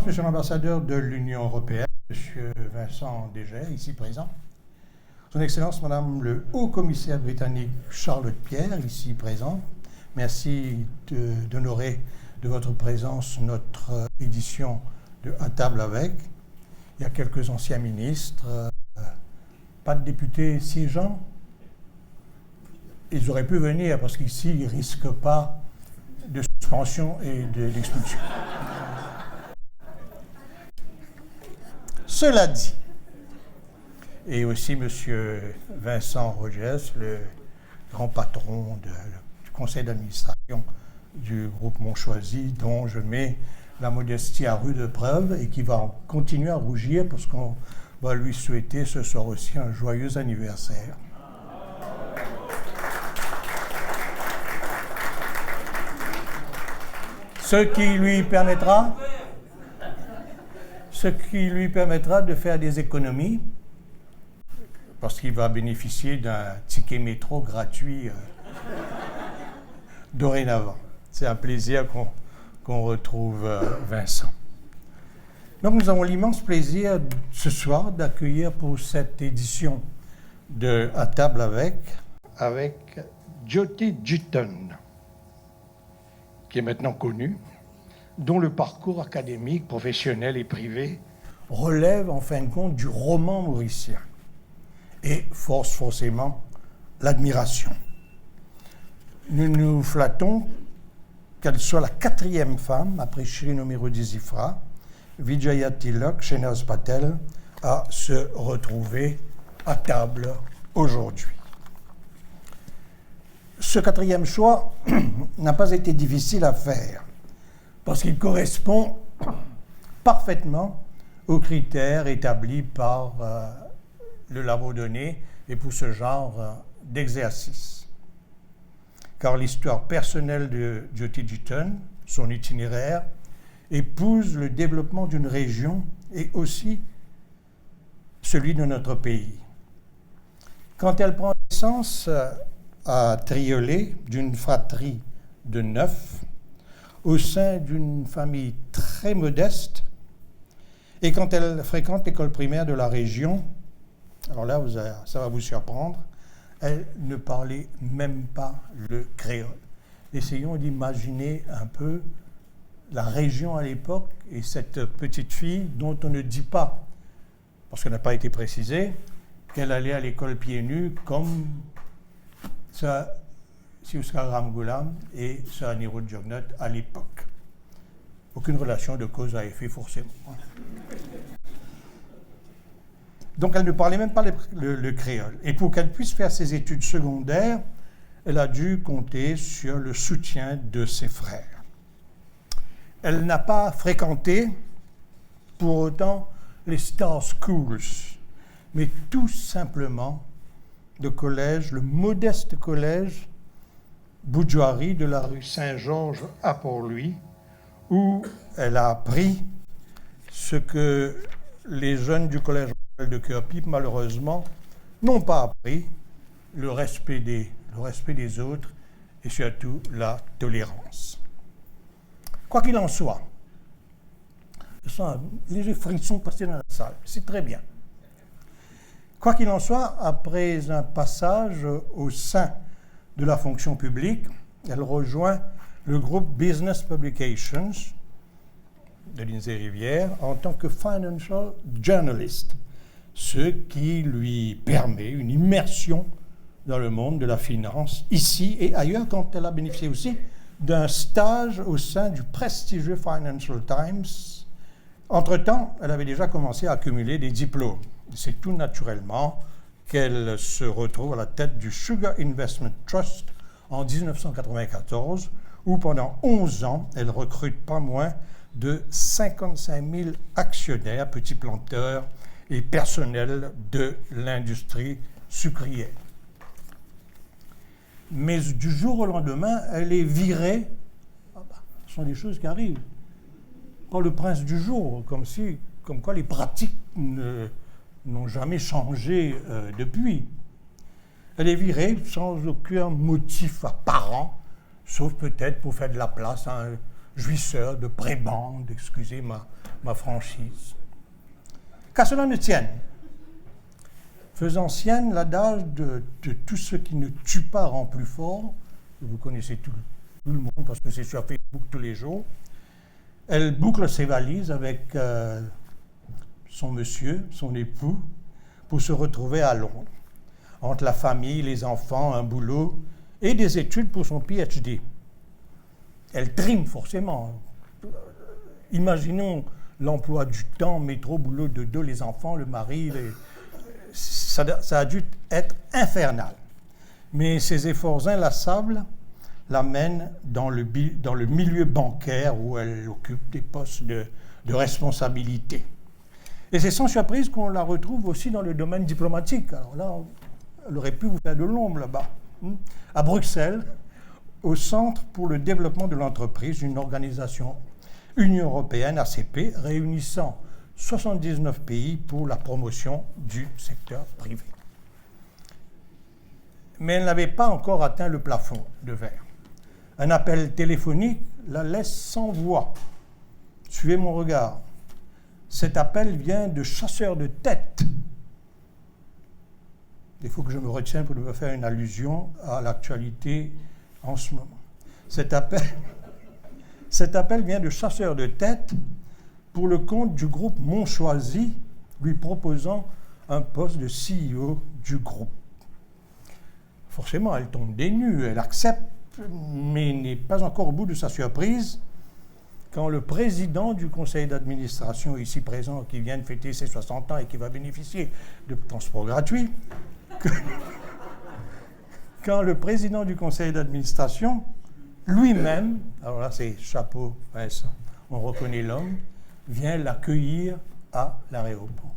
Monsieur l'ambassadeur de l'Union européenne, Monsieur Vincent Degey, ici présent. Son Excellence, Madame le Haut-Commissaire britannique Charlotte Pierre, ici présent. Merci d'honorer de votre présence notre édition de À table avec. Il y a quelques anciens ministres, pas de députés siégeants. Ils auraient pu venir parce qu'ici, ils ne risquent pas de suspension et d'expulsion. Cela dit, et aussi M. Vincent Rogers, le grand patron du conseil d'administration du groupe Montchoisi, dont je mets la modestie à rude preuve et qui va continuer à rougir parce qu'on va lui souhaiter ce soir aussi un joyeux anniversaire. Ce qui lui permettra de faire des économies, parce qu'il va bénéficier d'un ticket métro gratuit dorénavant. C'est un plaisir qu'on retrouve Vincent. Donc nous avons l'immense plaisir ce soir d'accueillir pour cette édition de À table avec Jyoti Jitton, qui est maintenant connu, dont le parcours académique, professionnel et privé relève en fin de compte du roman mauricien et force forcément l'admiration. Nous nous flattons qu'elle soit la 4e femme, après Shirin Omirodizifra, Vijaya Tilak, Shehnaz Patel, à se retrouver à table aujourd'hui. Ce 4e choix n'a pas été difficile à faire, parce qu'il correspond parfaitement aux critères établis par le Labourdonnais et pour ce genre d'exercice. Car l'histoire personnelle de Jyoti Jitton, son itinéraire, épouse le développement d'une région et aussi celui de notre pays. Quand elle prend naissance à Triolet, d'une fratrie de 9, au sein d'une famille très modeste, et quand elle fréquente l'école primaire de la région, alors là, ça va vous surprendre, elle ne parlait même pas le créole. Essayons d'imaginer un peu la région à l'époque et cette petite fille dont on ne dit pas, parce qu'elle n'a pas été précisé, qu'elle allait à l'école pieds nus comme ça. Siouska Ramgoulam et Sir Nirud Jognot à l'époque. Aucune relation de cause à effet forcément. Donc elle ne parlait même pas le créole. Et pour qu'elle puisse faire ses études secondaires, elle a dû compter sur le soutien de ses frères. Elle n'a pas fréquenté pour autant les Star Schools, mais tout simplement le modeste collège Boudjouari de la rue Saint-Georges à Port-Louis, où elle a appris ce que les jeunes du collège de Cœur-Pipe, malheureusement, n'ont pas appris, le respect des autres et surtout la tolérance. Quoi qu'il en soit, je sens un léger frisson passer dans la salle, c'est très bien. Quoi qu'il en soit, après un passage au sein de la fonction publique, elle rejoint le groupe Business Publications de Lindsay Rivière en tant que financial journalist, ce qui lui permet une immersion dans le monde de la finance, ici et ailleurs, quand elle a bénéficié aussi d'un stage au sein du prestigieux Financial Times. Entre-temps, elle avait déjà commencé à accumuler des diplômes. C'est tout naturellement qu'elle se retrouve à la tête du Sugar Investment Trust en 1994, où pendant 11 ans, elle recrute pas moins de 55 000 actionnaires, petits planteurs et personnels de l'industrie sucrière. Mais du jour au lendemain, elle est virée. Ce sont des choses qui arrivent. Pas le prince du jour, comme quoi les pratiques n'ont jamais changé depuis. Elle est virée sans aucun motif apparent, sauf peut-être pour faire de la place à un jouisseur de prébende, excusez ma franchise. Qu'à cela ne tienne, faisant sienne l'adage de tout ce qui ne tue pas rend plus fort, vous connaissez tout le monde parce que c'est sur Facebook tous les jours, elle boucle ses valises avec son monsieur, son époux, pour se retrouver à Londres, entre la famille, les enfants, un boulot et des études pour son PhD. Elle trime forcément. Imaginons l'emploi du temps, métro, boulot de deux, les enfants, le mari, ça a dû être infernal. Mais ses efforts inlassables l'amènent dans le milieu bancaire où elle occupe des postes de responsabilité. Et c'est sans surprise qu'on la retrouve aussi dans le domaine diplomatique. Alors là, elle aurait pu vous faire de l'ombre là-bas. À Bruxelles, au Centre pour le développement de l'entreprise, une organisation Union européenne, ACP, réunissant 79 pays pour la promotion du secteur privé. Mais elle n'avait pas encore atteint le plafond de verre. Un appel téléphonique la laisse sans voix. Suivez mon regard. Cet appel vient de chasseurs de tête. Il faut que je me retienne pour ne pas faire une allusion à l'actualité en ce moment. Cet appel vient de chasseurs de tête pour le compte du groupe Montchoisy, lui proposant un poste de CEO du groupe. Forcément, elle tombe des nues, elle accepte, mais n'est pas encore au bout de sa surprise quand le président du conseil d'administration, ici présent, qui vient de fêter ses 60 ans et qui va bénéficier de transports gratuits, quand le président du conseil d'administration, lui-même, alors là c'est chapeau, on reconnaît l'homme, vient l'accueillir à l'aéroport.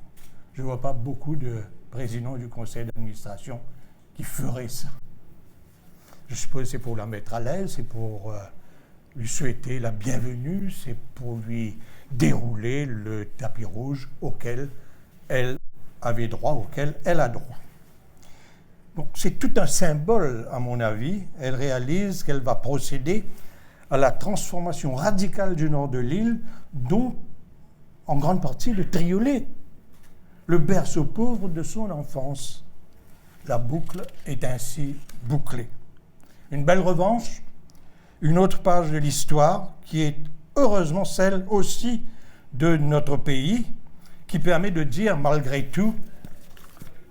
Je ne vois pas beaucoup de présidents du conseil d'administration qui feraient ça. Je suppose que c'est pour la mettre à l'aise, c'est pour lui souhaiter la bienvenue, c'est pour lui dérouler le tapis rouge auquel elle avait droit, auquel elle a droit. Donc c'est tout un symbole, à mon avis. Elle réalise qu'elle va procéder à la transformation radicale du nord de l'île, dont en grande partie le Triolet, le berceau pauvre de son enfance. La boucle est ainsi bouclée. Une belle revanche, une autre page de l'histoire qui est heureusement celle aussi de notre pays, qui permet de dire malgré tout,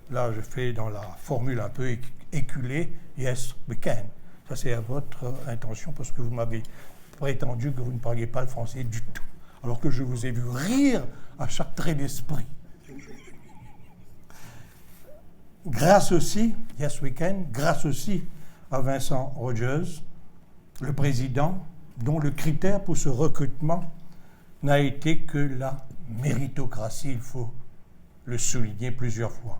là je fais dans la formule un peu éculée, yes we can. Ça c'est à votre intention parce que vous m'avez prétendu que vous ne parliez pas le français du tout, alors que je vous ai vu rire à chaque trait d'esprit. Grâce aussi, yes we can, grâce aussi à Vincent Rogers, le président, dont le critère pour ce recrutement n'a été que la méritocratie, il faut le souligner plusieurs fois.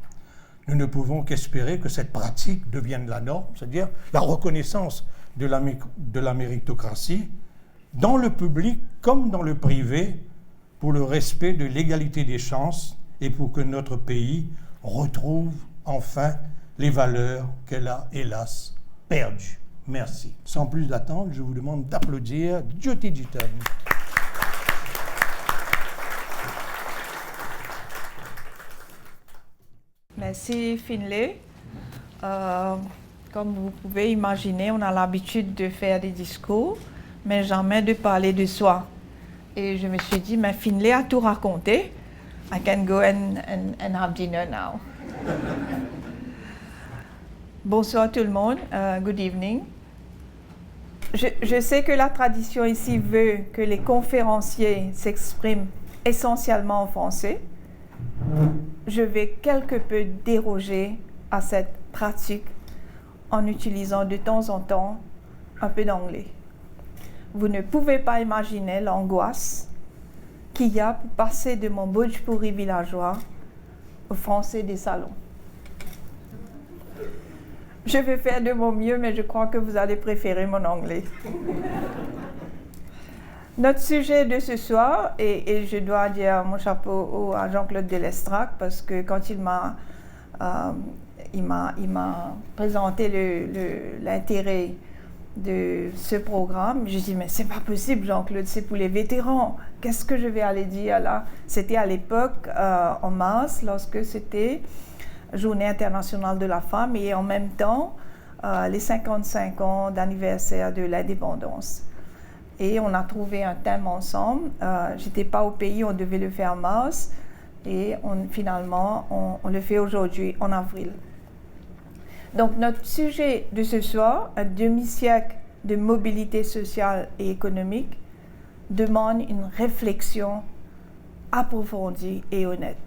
Nous ne pouvons qu'espérer que cette pratique devienne la norme, c'est-à-dire la reconnaissance de la méritocratie dans le public comme dans le privé pour le respect de l'égalité des chances et pour que notre pays retrouve enfin les valeurs qu'elle a, hélas, perdues. Merci. Sans plus d'attendre, je vous demande d'applaudir Jyoti Jitan. Merci Finlay. Comme vous pouvez imaginer, on a l'habitude de faire des discours, mais jamais de parler de soi. Et je me suis dit, mais Finlay a tout raconté. I can go and have dinner now. Bonsoir tout le monde. Good evening. Je sais que la tradition ici veut que les conférenciers s'expriment essentiellement en français. Je vais quelque peu déroger à cette pratique en utilisant de temps en temps un peu d'anglais. Vous ne pouvez pas imaginer l'angoisse qu'il y a pour passer de mon Bhojpuri villageois au français des salons. Je vais faire de mon mieux, mais je crois que vous allez préférer mon anglais. Notre sujet de ce soir, et je dois dire mon chapeau à Jean-Claude Delestrac, parce que quand il m'a présenté l'intérêt de ce programme. Je dis, mais c'est pas possible, Jean-Claude, c'est pour les vétérans. Qu'est-ce que je vais aller dire là? C'était à l'époque, en mars, lorsque c'était Journée internationale de la femme et en même temps, les 55 ans d'anniversaire de l'indépendance. Et on a trouvé un thème ensemble. J'étais pas au pays, on devait le faire en mars. Et finalement, on le fait aujourd'hui, en avril. Donc, notre sujet de ce soir, un demi-siècle de mobilité sociale et économique, demande une réflexion approfondie et honnête.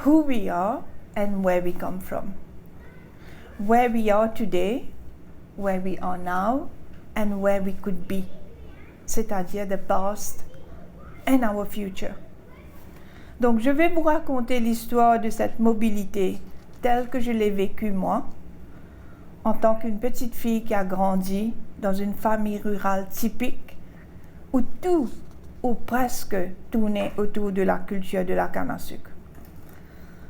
Who we are and where we come from. Where we are today, where we are now, and where we could be. C'est-à-dire the past and our future. Donc, je vais vous raconter l'histoire de cette mobilité telle que je l'ai vécue moi, en tant qu'une petite fille qui a grandi dans une famille rurale typique, où tout, ou presque, tournait autour de la culture de la canne à sucre.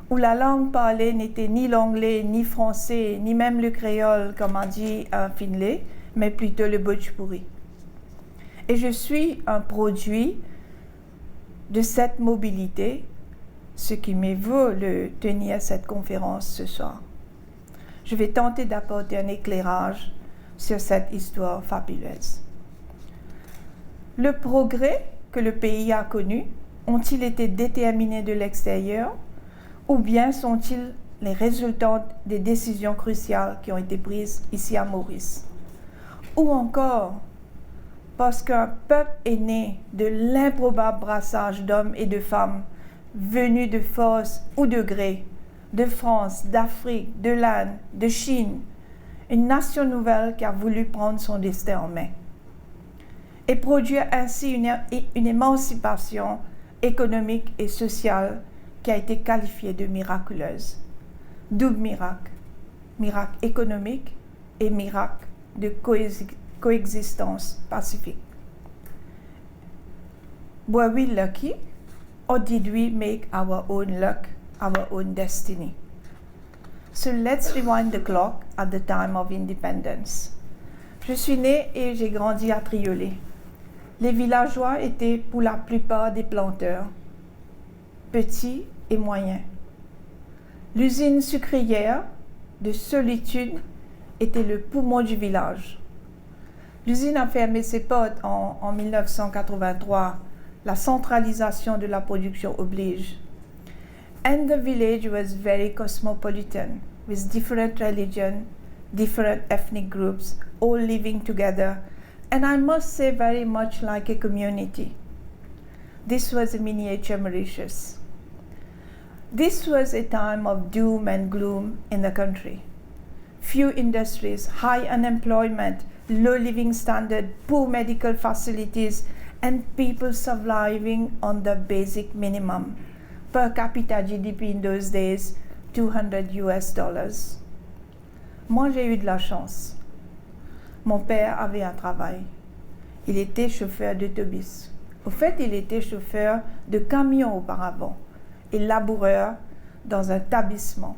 Où la langue parlée n'était ni l'anglais, ni français, ni même le créole, comme a dit Finlay, mais plutôt le bhojpuri. Et je suis un produit de cette mobilité, ce qui me vaut de tenir cette conférence ce soir. Je vais tenter d'apporter un éclairage sur cette histoire fabuleuse. Le progrès que le pays a connu, ont-ils été déterminés de l'extérieur ou bien sont-ils les résultats des décisions cruciales qui ont été prises ici à Maurice? Ou encore, parce qu'un peuple est né de l'improbable brassage d'hommes et de femmes venus de force ou de gré, de France, d'Afrique, de l'Inde, de Chine, une nation nouvelle qui a voulu prendre son destin en main et produire ainsi une émancipation économique et sociale qui a été qualifiée de miraculeuse. Double miracle, miracle économique et miracle de coexistence pacifique. Were we lucky, or did we make our own luck, our own destiny? So let's rewind the clock at the time of independence. Je suis née et j'ai grandi à Triolet. Les villageois étaient pour la plupart des planteurs, petits et moyens. L'usine sucrière de Solitude était le poumon du village. L'usine a fermé ses portes en 1983. La centralisation de la production oblige. And the village was very cosmopolitan, with different religions, different ethnic groups, all living together, and I must say very much like a community. This was a miniature Mauritius. This was a time of doom and gloom in the country. Few industries, high unemployment, low living standard, poor medical facilities, and people surviving on the basic minimum. Per capita GDP in those days, $200. Moi, j'ai eu de la chance. Mon père avait un travail. Il était chauffeur d'autobus. Au fait, il était chauffeur de camion auparavant et laboureur dans un établissement.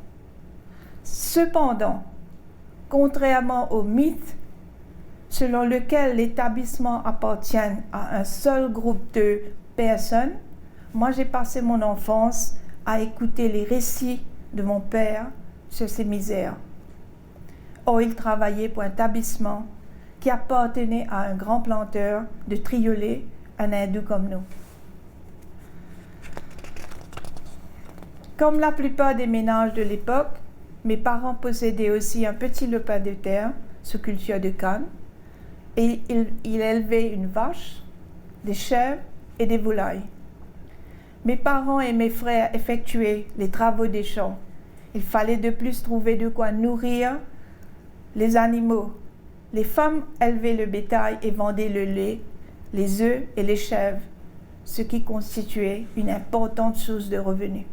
Cependant, contrairement au mythe selon lequel l'établissement appartient à un seul groupe de personnes, moi j'ai passé mon enfance à écouter les récits de mon père sur ses misères. Or, il travaillait pour un établissement qui appartenait à un grand planteur de Triolet, un hindou comme nous. Comme la plupart des ménages de l'époque, mes parents possédaient aussi un petit lopin de terre sous culture de canne, et il élevait une vache, des chèvres et des volailles. Mes parents et mes frères effectuaient les travaux des champs. Il fallait de plus trouver de quoi nourrir les animaux. Les femmes élevaient le bétail et vendaient le lait, les œufs et les chèvres, ce qui constituait une importante source de revenus.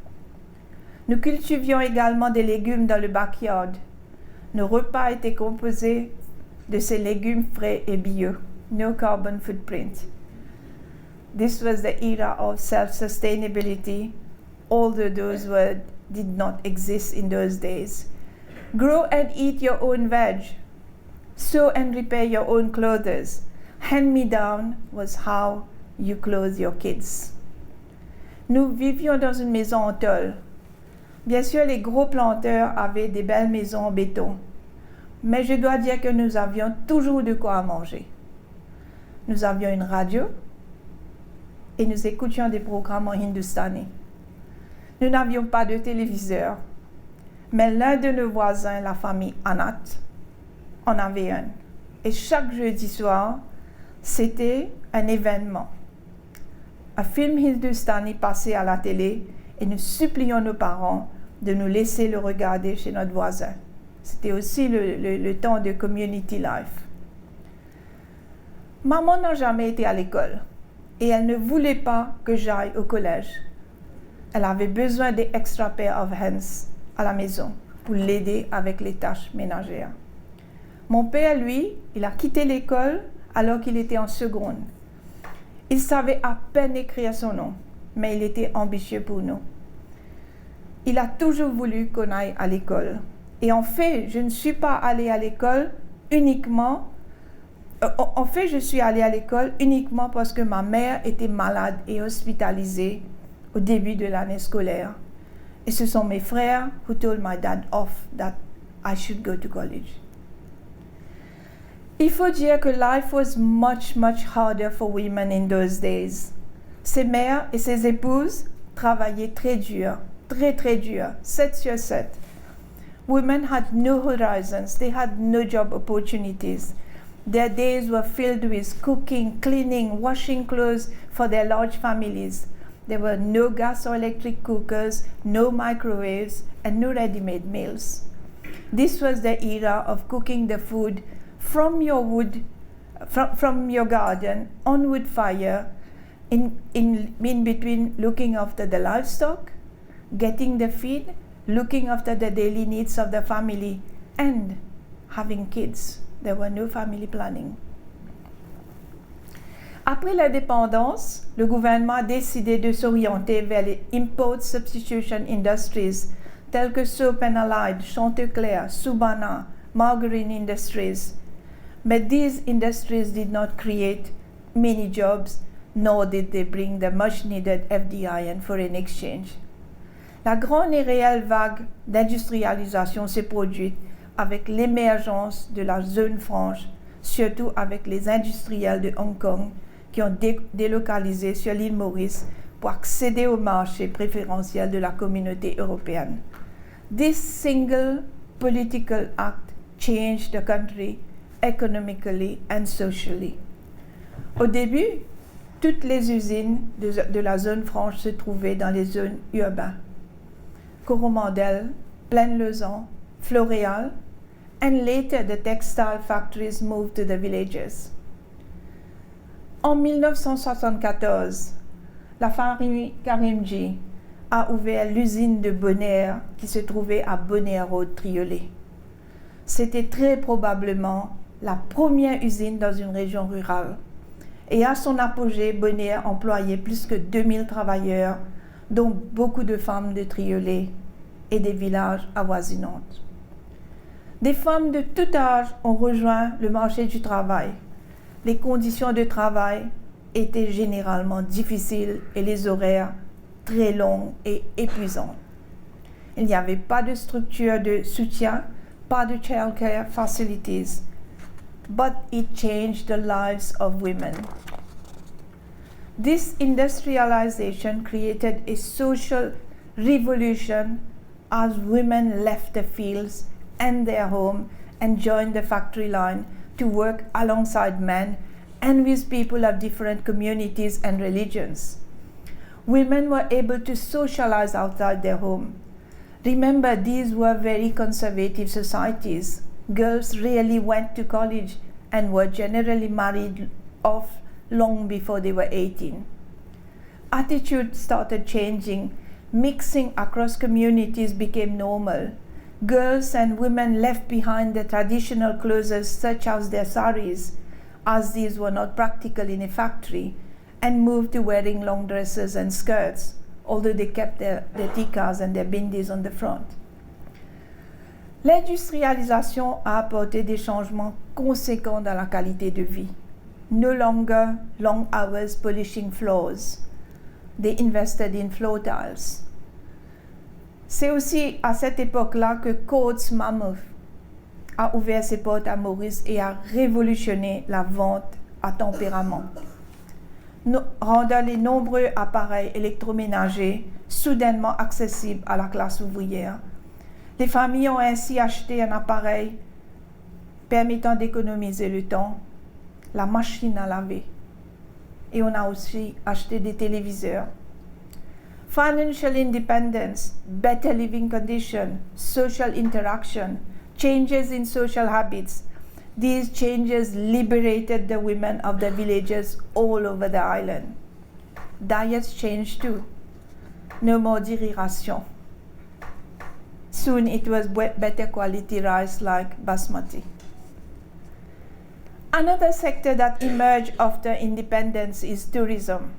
Nous cultivions également des légumes dans le backyard. Nos repas étaient composés de ces légumes frais et bio, no carbon footprint. This was the era of self-sustainability, although those words did not exist in those days. Grow and eat your own veg. Sew and repair your own clothes. Hand-me-down was how you clothe your kids. Nous vivions dans une maison en tôle. Bien sûr, les gros planteurs avaient des belles maisons en béton. Mais je dois dire que nous avions toujours de quoi manger. Nous avions une radio et nous écoutions des programmes en hindustani. Nous n'avions pas de téléviseur, mais l'un de nos voisins, la famille Anat, en avait un. Et chaque jeudi soir, c'était un événement. Un film hindustani passait à la télé et nous supplions nos parents de nous laisser le regarder chez notre voisin. C'était aussi le temps de community life. Maman n'a jamais été à l'école et elle ne voulait pas que j'aille au collège. Elle avait besoin des extra pair of hands à la maison pour l'aider avec les tâches ménagères. Mon père, lui, il a quitté l'école alors qu'il était en seconde. Il savait à peine écrire son nom, mais il était ambitieux pour nous. Il a toujours voulu qu'on aille à l'école. Et en fait, je ne suis pas allée à l'école uniquement... je suis allée à l'école uniquement parce que ma mère était malade et hospitalisée au début de l'année scolaire. Et ce sont mes frères who told my dad off that I should go to college. Il faut dire que life was much, much harder for women in those days. Ses mères et ses épouses travaillaient très dur, très dur, 7 sur 7. Women had no horizons, they had no job opportunities. Their days were filled with cooking, cleaning, washing clothes for their large families. There were no gas or electric cookers, no microwaves, and no ready-made meals. This was the era of cooking the food from your garden on wood fire, in between looking after the livestock, getting the feed, looking after the daily needs of the family, and having kids. There were no family planning. Après l'indépendance, le gouvernement a décidé de s'orienter vers les import substitution industries telles que Soap and Allied, Chanticleer, Subana, Margarine Industries. But these industries did not create many jobs, nor did they bring the much needed FDI and foreign exchange. La grande et réelle vague d'industrialisation s'est produite avec l'émergence de la zone franche, surtout avec les industriels de Hong Kong qui ont délocalisé sur l'île Maurice pour accéder au marché préférentiel de la communauté européenne. This single political act changed the country economically and socially. Au début, toutes les usines de la zone franche se trouvaient dans les zones urbaines. Coromandel, Plaine-Lezan, Floréal, and later the textile factories moved to the villages. En 1974, la famille Karimji a ouvert l'usine de Bonaire qui se trouvait à Bonaire Road, Triolet. C'était très probablement la première usine dans une région rurale. Et à son apogée, Bonaire employait plus que 2000 travailleurs, dont beaucoup de femmes de Triolet et des villages avoisinants. Des femmes de tout âge ont rejoint le marché du travail. Les conditions de travail étaient généralement difficiles et les horaires très longs et épuisants. Il n'y avait pas de structure de soutien, pas de childcare facilities, but it changed the lives of women. This industrialization created a social revolution as women left the fields and their home and joined the factory line to work alongside men and with people of different communities and religions. Women were able to socialize outside their home. Remember, these were very conservative societies. Girls rarely went to college and were generally married off long before they were 18. Attitudes started changing. Mixing across communities became normal. Girls and women left behind the traditional clothes such as their saris, as these were not practical in a factory, and moved to wearing long dresses and skirts, although they kept their tikas and their bindis on the front. L'industrialisation a apporté des changements conséquent dans la qualité de vie. No longer long hours polishing floors. They invested in floor tiles. C'est aussi à cette époque-là que Coats Mammoth a ouvert ses portes à Maurice et a révolutionné la vente à tempérament, rendant les nombreux appareils électroménagers soudainement accessibles à la classe ouvrière. Les familles ont ainsi acheté un appareil permettant d'économiser le temps, la machine à laver. Et on a aussi acheté des téléviseurs. Financial independence, better living conditions, social interaction, changes in social habits. These changes liberated the women of the villages all over the island. Diets changed too. No more dairy ration. Soon it was better quality rice like basmati. Another sector that emerged after independence is tourism.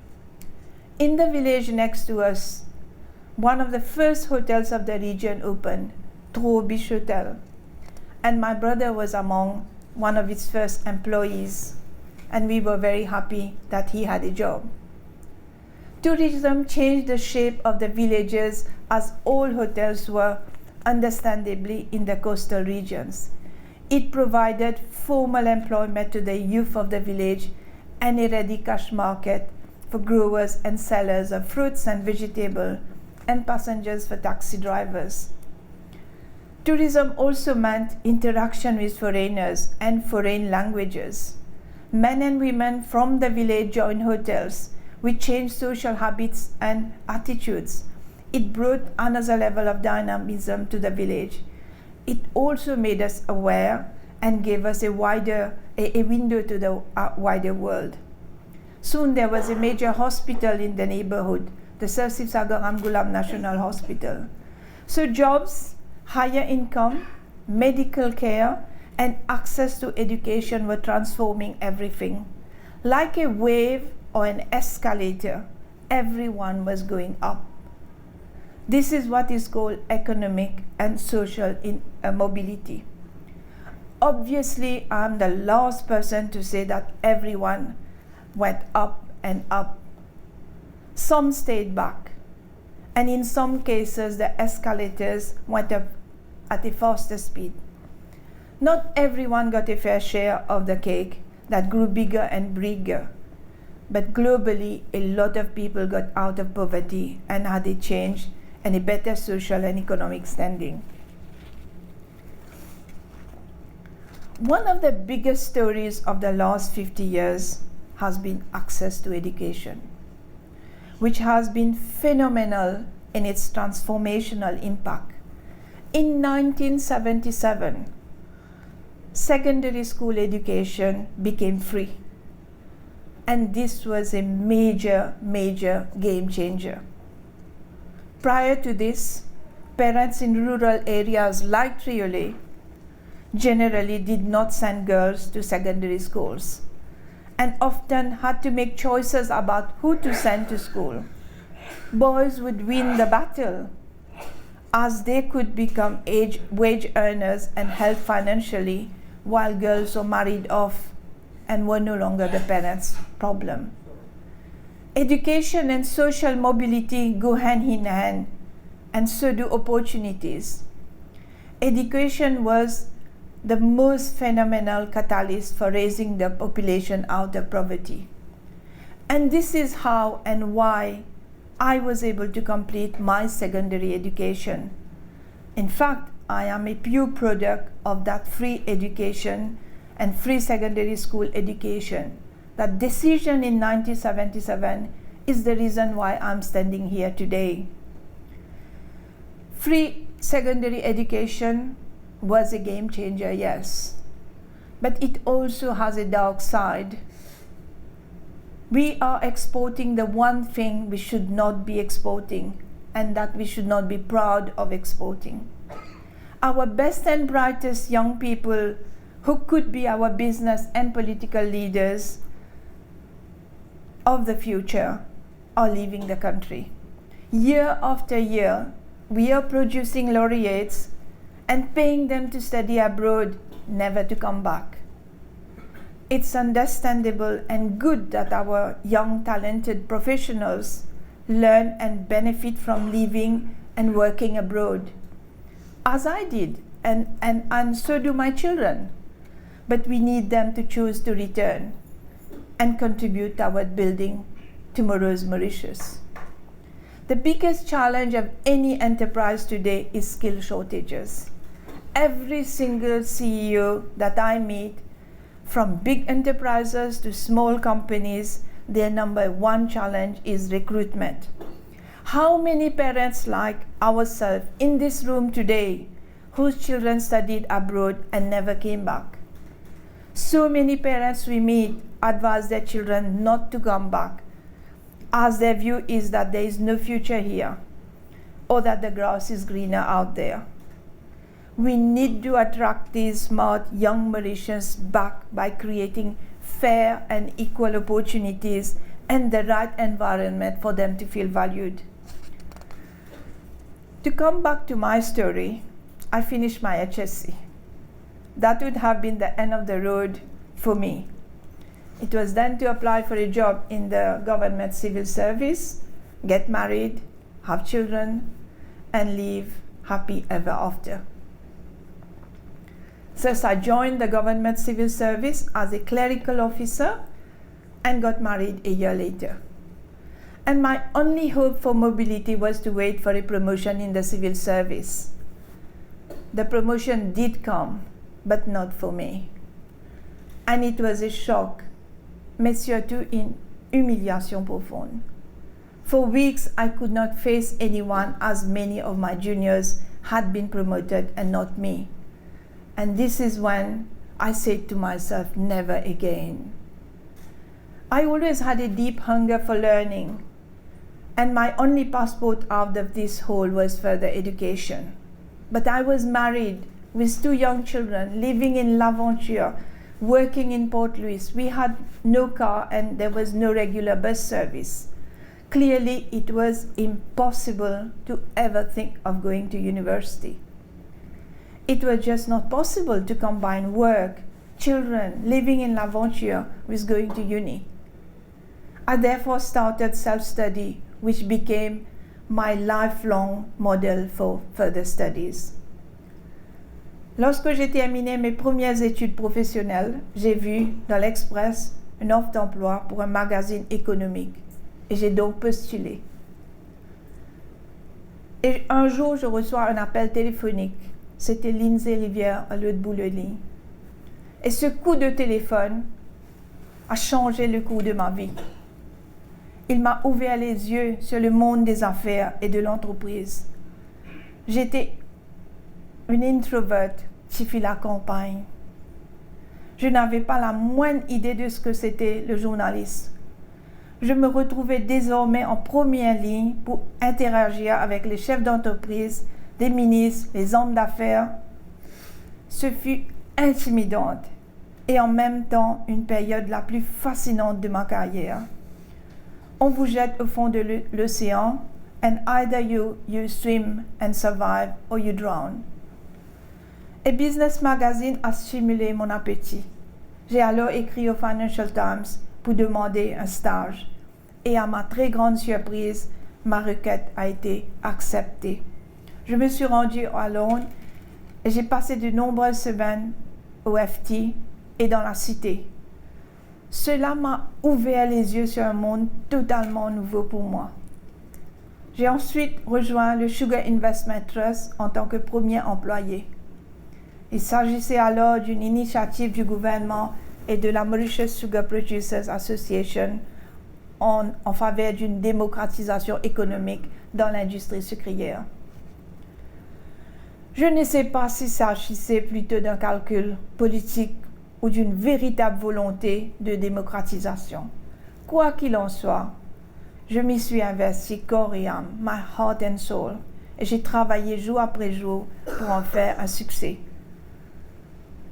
In the village next to us, one of the first hotels of the region opened, Trois Biches Hotel, and my brother was among one of its first employees, and we were very happy that he had a job. Tourism changed the shape of the villages as all hotels were understandably in the coastal regions. It provided formal employment to the youth of the village and a ready cash market for growers and sellers of fruits and vegetables, and passengers for taxi drivers. Tourism also meant interaction with foreigners and foreign languages. Men and women from the village joined hotels, which changed social habits and attitudes. It brought another level of dynamism to the village. It also made us aware and gave us a window to the wider world. Soon there was a major hospital in the neighborhood, the Sir Sivsagar Ramgoolam National Hospital. So jobs, higher income, medical care, and access to education were transforming everything. Like a wave or an escalator, everyone was going up. This is what is called economic and social mobility. Obviously, I'm the last person to say that everyone went up and up. Some stayed back, and in some cases the escalators went up at a faster speed. Not everyone got a fair share of the cake that grew bigger and bigger, but globally a lot of people got out of poverty and had a change and a better social and economic standing. One of the biggest stories of the last 50 years has been access to education, which has been phenomenal in its transformational impact. In 1977, secondary school education became free, and this was a major game changer. Prior to this, parents in rural areas like Triolet generally did not send girls to secondary schools and often had to make choices about who to send to school. Boys would win the battle as they could become wage earners and help financially, while girls were married off and were no longer the parents' problem. Education and social mobility go hand in hand, and so do opportunities. Education was the most phenomenal catalyst for raising the population out of poverty. And this is how and why I was able to complete my secondary education. In fact, I am a pure product of that free education and free secondary school education. That decision in 1977 is the reason why I'm standing here today. Free secondary education was a game changer, yes, but it also has a dark side. We are exporting the one thing we should not be exporting, and that we should not be proud of exporting. Our best and brightest young people who could be our business and political leaders of the future are leaving the country. Year after year, we are producing laureates and paying them to study abroad, never to come back. it's understandable and good that our young talented professionals learn and benefit from living and working abroad, as I did, and so do my children. But we need them to choose to return and contribute toward building tomorrow's Mauritius. The biggest challenge of any enterprise today is skill shortages. Every single CEO that I meet, from big enterprises to small companies, their number one challenge is recruitment. How many parents like ourselves in this room today whose children studied abroad and never came back? So many parents we meet advise their children not to come back, as their view is that there is no future here or that the grass is greener out there. We need to attract these smart young Mauritians back by creating fair and equal opportunities and the right environment for them to feel valued. To come back to my story, I finished my HSC. That would have been the end of the road for me. It was then to apply for a job in the government civil service, get married, have children, and live happy ever after. Thus, I joined the government civil service as a clerical officer and got married a year later. And my only hope for mobility was to wait for a promotion in the civil service. The promotion did come, but not for me. And it was a shock, mais surtout une humiliation profonde. For weeks, I could not face anyone as many of my juniors had been promoted and not me. And this is when I said to myself, never again. I always had a deep hunger for learning, and my only passport out of this hole was further education. But I was married with 2 young children, living in L'Aventure, working in Port Louis. We had no car and there was no regular bus service. Clearly, it was impossible to ever think of going to university. It was just not possible to combine work, children, living in L'Aventure with going to uni. I therefore started self-study, which became my lifelong model for further studies. Lorsque j'ai terminé mes premières études professionnelles, j'ai vu dans l'Express une offre d'emploi pour un magazine économique et j'ai donc postulé. Et un jour, je reçois un appel téléphonique. C'était Lindsay Rivière à l'autre bout de ligne. Et ce coup de téléphone a changé le cours de ma vie. Il m'a ouvert les yeux sur le monde des affaires et de l'entreprise. J'étais une introverte qui fit la campagne. Je n'avais pas la moindre idée de ce que c'était le journalisme. Je me retrouvais désormais en première ligne pour interagir avec les chefs d'entreprise, les ministres, les hommes d'affaires. Ce fut intimidant et en même temps une période la plus fascinante de ma carrière. On vous jette au fond de l'océan, and either you swim and survive or you drown. A business magazine a stimulé mon appétit. J'ai alors écrit au Financial Times pour demander un stage. Et à ma très grande surprise, ma requête a été acceptée. Je me suis rendue à Londres et j'ai passé de nombreuses semaines au FT et dans la cité. Cela m'a ouvert les yeux sur un monde totalement nouveau pour moi. J'ai ensuite rejoint le Sugar Investment Trust en tant que premier employé. Il s'agissait alors d'une initiative du gouvernement et de la Mauritius Sugar Producers Association en faveur d'une démocratisation économique dans l'industrie sucrière. Je ne sais pas s'il s'agissait plutôt d'un calcul politique ou d'une véritable volonté de démocratisation. Quoi qu'il en soit, je m'y suis investi corps et âme, my heart and soul, et j'ai travaillé jour après jour pour en faire un succès.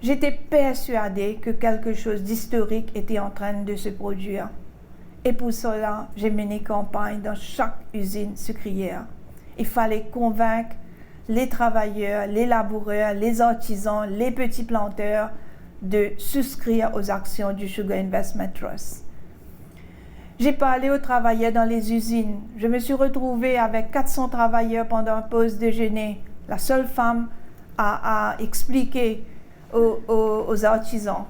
J'étais persuadée que quelque chose d'historique était en train de se produire. Et pour cela, j'ai mené campagne dans chaque usine sucrière. Il fallait convaincre les travailleurs, les laboureurs, les artisans, les petits planteurs de souscrire aux actions du Sugar Investment Trust. J'ai parlé aux travailleurs dans les usines. Je me suis retrouvée avec 400 travailleurs pendant un pause déjeuner, la seule femme à expliquer aux artisans.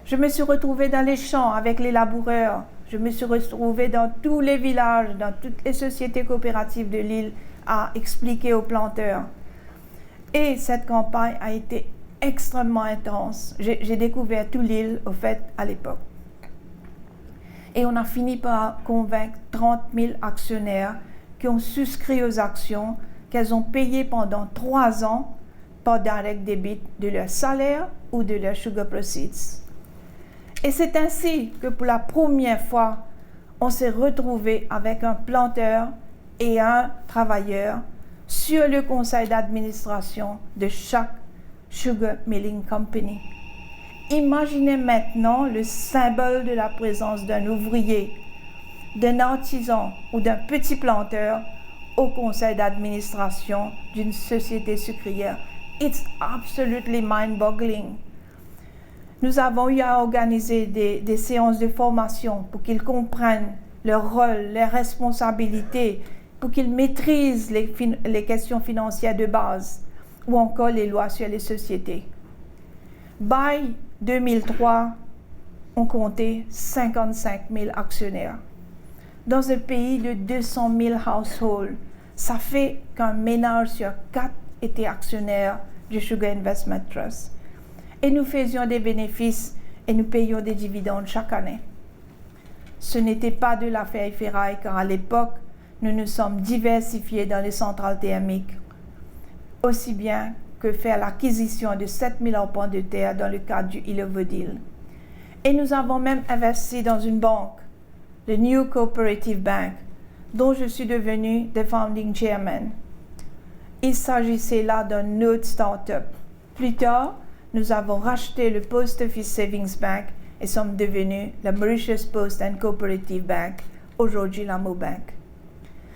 Je me suis retrouvée dans les champs avec les laboureurs. Je me suis retrouvée dans tous les villages, dans toutes les sociétés coopératives de l'île à expliquer aux planteurs. Et cette campagne a été extrêmement intense. J'ai découvert toute l'île, au fait, à l'époque. Et on a fini par convaincre 30 000 actionnaires qui ont souscrit aux actions qu'elles ont payées pendant 3 ans par direct débit de leur salaire ou de leur sugar proceeds. Et c'est ainsi que pour la première fois, on s'est retrouvé avec un planteur et un travailleur sur le conseil d'administration de chaque Sugar Milling Company. Imaginez maintenant le symbole de la présence d'un ouvrier, d'un artisan ou d'un petit planteur au conseil d'administration d'une société sucrière. It's absolutely mind-boggling. Nous avons eu à organiser des séances de formation pour qu'ils comprennent leur rôle, leurs responsabilités, pour qu'ils maîtrisent les questions financières de base ou encore les lois sur les sociétés. By 2003, on comptait 55 000 actionnaires. Dans un pays de 200 000 households, ça fait qu'un ménage sur 4 était actionnaire du Sugar Investment Trust. Et nous faisions des bénéfices et nous payions des dividendes chaque année. Ce n'était pas de la ferraille car à l'époque, nous nous sommes diversifiés dans les centrales thermiques, aussi bien que faire l'acquisition de 7 000 arpents de terre dans le cadre du Illovodil. Et nous avons même investi dans une banque, le New Cooperative Bank, dont je suis devenu the founding chairman. Il s'agissait là d'un autre start-up. Plus tard, nous avons racheté le Post Office Savings Bank et sommes devenus la Mauritius Post and Cooperative Bank, aujourd'hui la MoBank.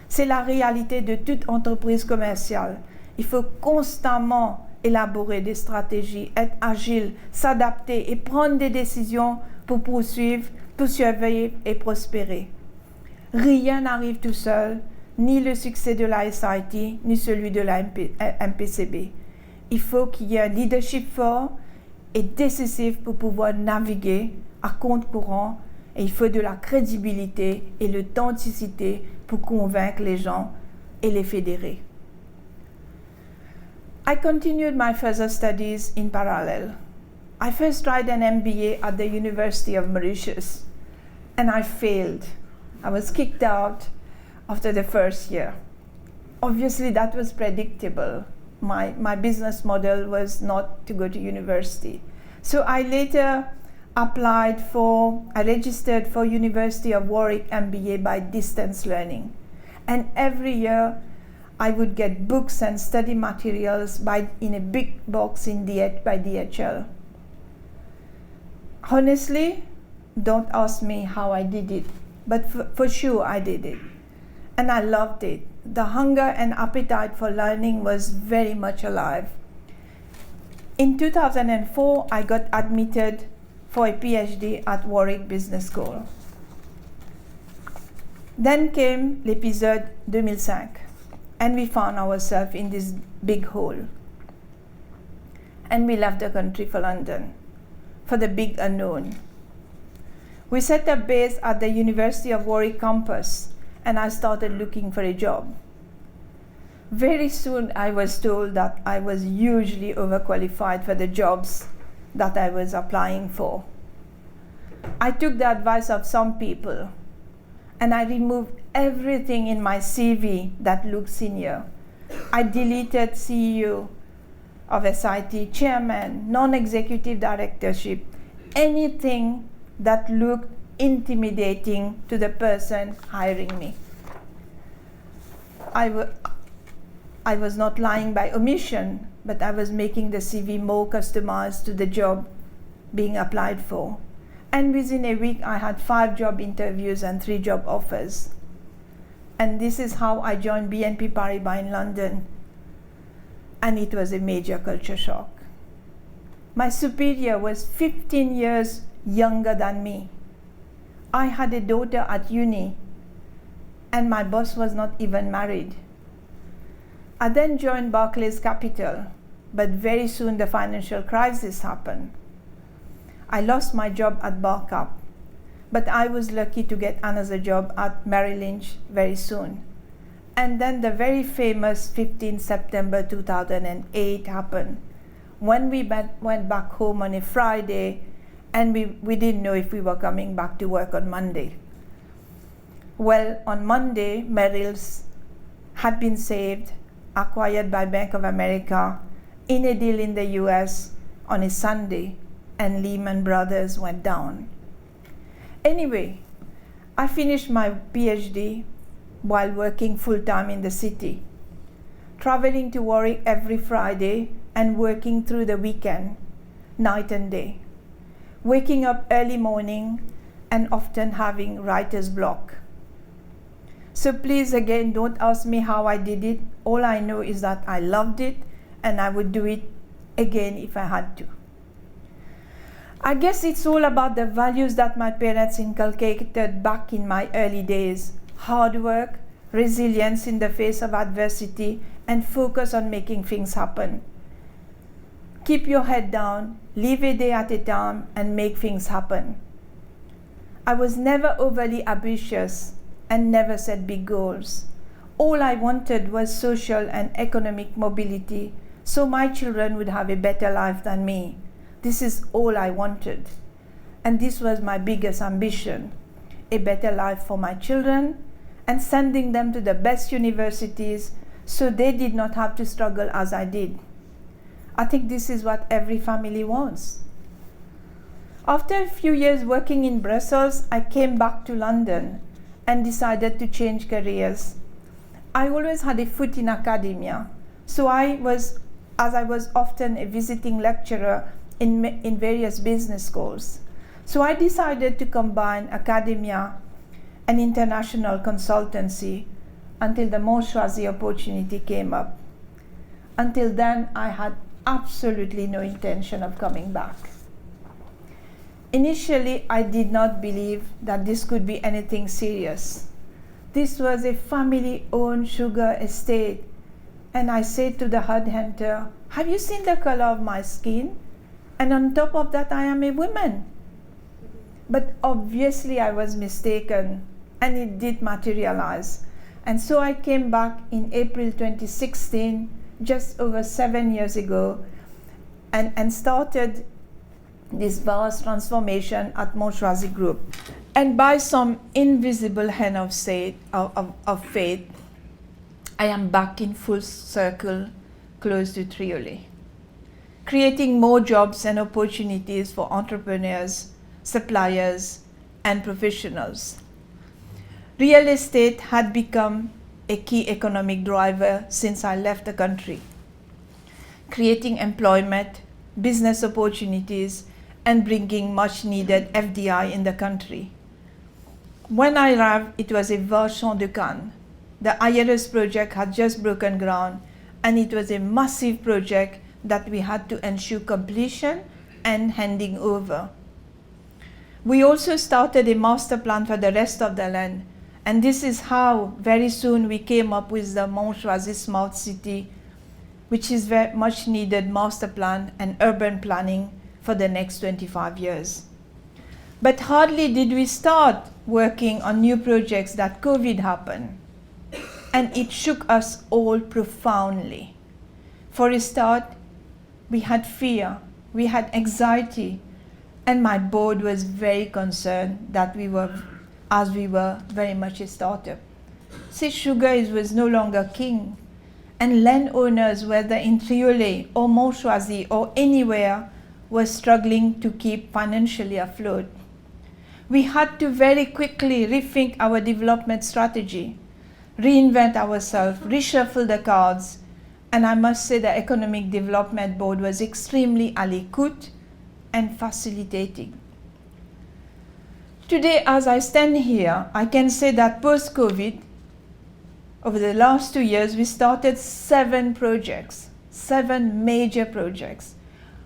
C'est la réalité de toute entreprise commerciale. Il faut constamment élaborer des stratégies, être agile, s'adapter et prendre des décisions pour poursuivre, pour surveiller et prospérer. Rien n'arrive tout seul, ni le succès de la SIT, ni celui de la MPCB. Il faut qu'il y ait un leadership fort et décisif pour pouvoir naviguer à compte courant et il faut de la crédibilité et l'authenticité pour convaincre les gens et les fédérer. I continued my further studies in parallel. I first tried an MBA at the University of Mauritius, and I failed. I was kicked out after the first year. Obviously, that was predictable. My business model was not to go to university. So I later I registered for University of Warwick MBA by distance learning. And every year, I would get books and study materials in a big box by DHL. Honestly, don't ask me how I did it, but for sure I did it. And I loved it. The hunger and appetite for learning was very much alive. In 2004, I got admitted for a PhD at Warwick Business School. Then came l'épisode 2005. And we found ourselves in this big hole. And we left the country for London, for the big unknown. We set up base at the University of Warwick campus, and I started looking for a job. Very soon I was told that I was hugely overqualified for the jobs that I was applying for. I took the advice of some people, and I removed everything in my CV that looked senior. I deleted CEO of SIT, chairman, non-executive directorship, anything that looked intimidating to the person hiring me. I was not lying by omission, but I was making the CV more customized to the job being applied for. And within a week, I had 5 job interviews and 3 job offers. And this is how I joined BNP Paribas in London. And it was a major culture shock. My superior was 15 years younger than me. I had a daughter at uni, and my boss was not even married. I then joined Barclays Capital, but very soon the financial crisis happened. I lost my job at Barcap, but I was lucky to get another job at Merrill Lynch very soon. And then the very famous 15 September 2008 happened, when we went back home on a Friday, and we didn't know if we were coming back to work on Monday. Well, on Monday, Merrill's had been saved, acquired by Bank of America, in a deal in the US on a Sunday, and Lehman Brothers went down. Anyway, I finished my PhD while working full-time in the city, traveling to Warwick every Friday and working through the weekend, night and day, waking up early morning and often having writer's block. So please, again, don't ask me how I did it. All I know is that I loved it and I would do it again if I had to. I guess it's all about the values that my parents inculcated back in my early days: hard work, resilience in the face of adversity, and focus on making things happen. Keep your head down, live a day at a time, and make things happen. I was never overly ambitious and never set big goals. All I wanted was social and economic mobility, so my children would have a better life than me. This is all I wanted. And this was my biggest ambition: a better life for my children and sending them to the best universities so they did not have to struggle as I did. I think this is what every family wants. After a few years working in Brussels, I came back to London and decided to change careers. I always had a foot in academia, so I was often a visiting lecturer in various business schools. So I decided to combine academia and international consultancy until the Mont Choisy opportunity came up. Until then, I had absolutely no intention of coming back. Initially, I did not believe that this could be anything serious. This was a family-owned sugar estate, and I said to the headhunter, "Have you seen the color of my skin? And on top of that, I am a woman." But obviously I was mistaken, and it did materialize. And so I came back in April 2016, just over 7 years ago, and started this vast transformation at Mont Choisy Group. And by some invisible hand of fate, I am back in full circle, close to Triolet, creating more jobs and opportunities for entrepreneurs, suppliers, and professionals. Real estate had become a key economic driver since I left the country, creating employment, business opportunities, and bringing much needed FDI in the country. When I arrived, it was a vast champ de Cannes. The IRS project had just broken ground, and it was a massive project that we had to ensure completion and handing over. We also started a master plan for the rest of the land, and this is how very soon we came up with the Mont Choisy Smart City, which is very much needed master plan and urban planning for the next 25 years. But hardly did we start working on new projects that COVID happened, and it shook us all profoundly. For a start, we had fear, we had anxiety, and my board was very concerned that we were very much a startup. See, sugar was no longer king, and landowners, whether in Triolet or Mont Choisy or anywhere, were struggling to keep financially afloat. We had to very quickly rethink our development strategy, reinvent ourselves, reshuffle the cards, and I must say the Economic Development Board was extremely à l'écoute and facilitating. Today, as I stand here, I can say that post-COVID, over the last 2 years, we started 7 projects, 7 major projects.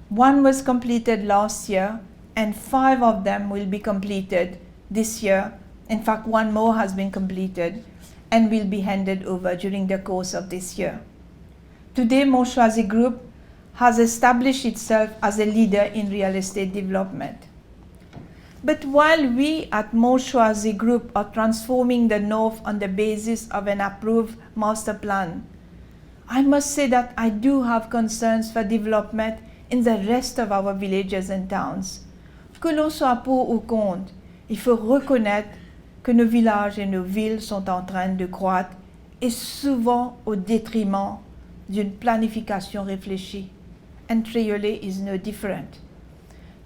One was completed last year, and 5 of them will be completed this year. In fact, 1 more has been completed and will be handed over during the course of this year. Today, Montchoisy Group has established itself as a leader in real estate development. But while we at Montchoisy Group are transforming the North on the basis of an approved master plan, I must say that I do have concerns for development in the rest of our villages and towns. Que l'on soit pour ou contre, il faut reconnaître que nos villages et nos villes sont en train de croître et souvent au détriment d'une planification réfléchie. And Triolet is no different.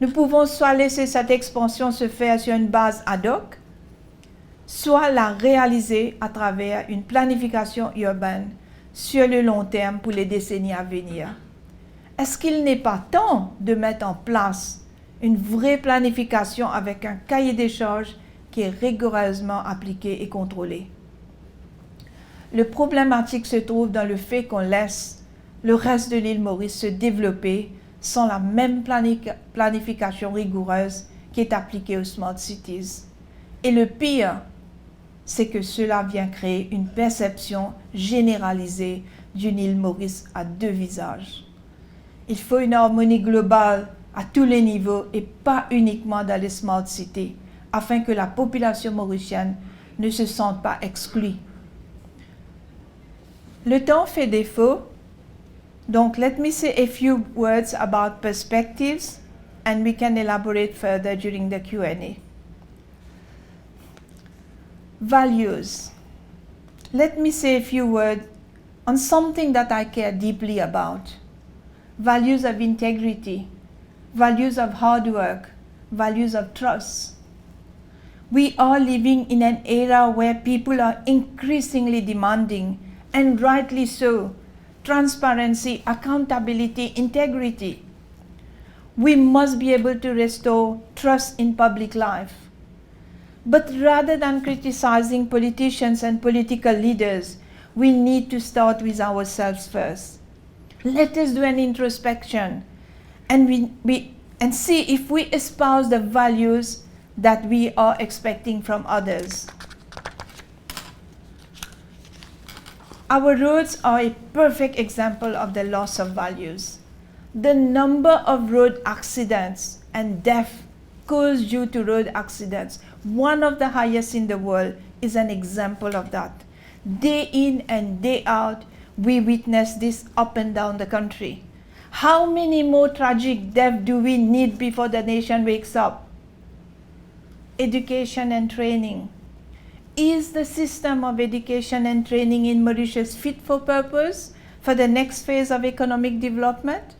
Nous pouvons soit laisser cette expansion se faire sur une base ad hoc, soit la réaliser à travers une planification urbaine sur le long terme pour les décennies à venir. Est-ce qu'il n'est pas temps de mettre en place une vraie planification avec un cahier des charges qui est rigoureusement appliqué et contrôlé? Le problématique se trouve dans le fait qu'on laisse le reste de l'île Maurice se développer sans la même planification rigoureuse qui est appliquée aux Smart Cities. Et le pire, c'est que cela vient créer une perception généralisée d'une île Maurice à 2 visages. Il faut une harmonie globale à tous les niveaux et pas uniquement dans les Smart Cities, afin que la population mauricienne ne se sente pas exclue. Le temps fait défaut, donc let me say a few words about perspectives and we can elaborate further during the Q&A. Values. Let me say a few words on something that I care deeply about. Values of integrity, values of hard work, values of trust. We are living in an era where people are increasingly demanding, and rightly so, transparency, accountability, integrity. We must be able to restore trust in public life. But rather than criticizing politicians and political leaders, we need to start with ourselves first. Let us do an introspection and and see if we espouse the values that we are expecting from others. Our roads are a perfect example of the loss of values. The number of road accidents and death caused due to road accidents, one of the highest in the world, is an example of that. Day in and day out, we witness this up and down the country. How many more tragic deaths do we need before the nation wakes up? Education and training. Is the system of education and training in Mauritius fit for purpose for the next phase of economic development?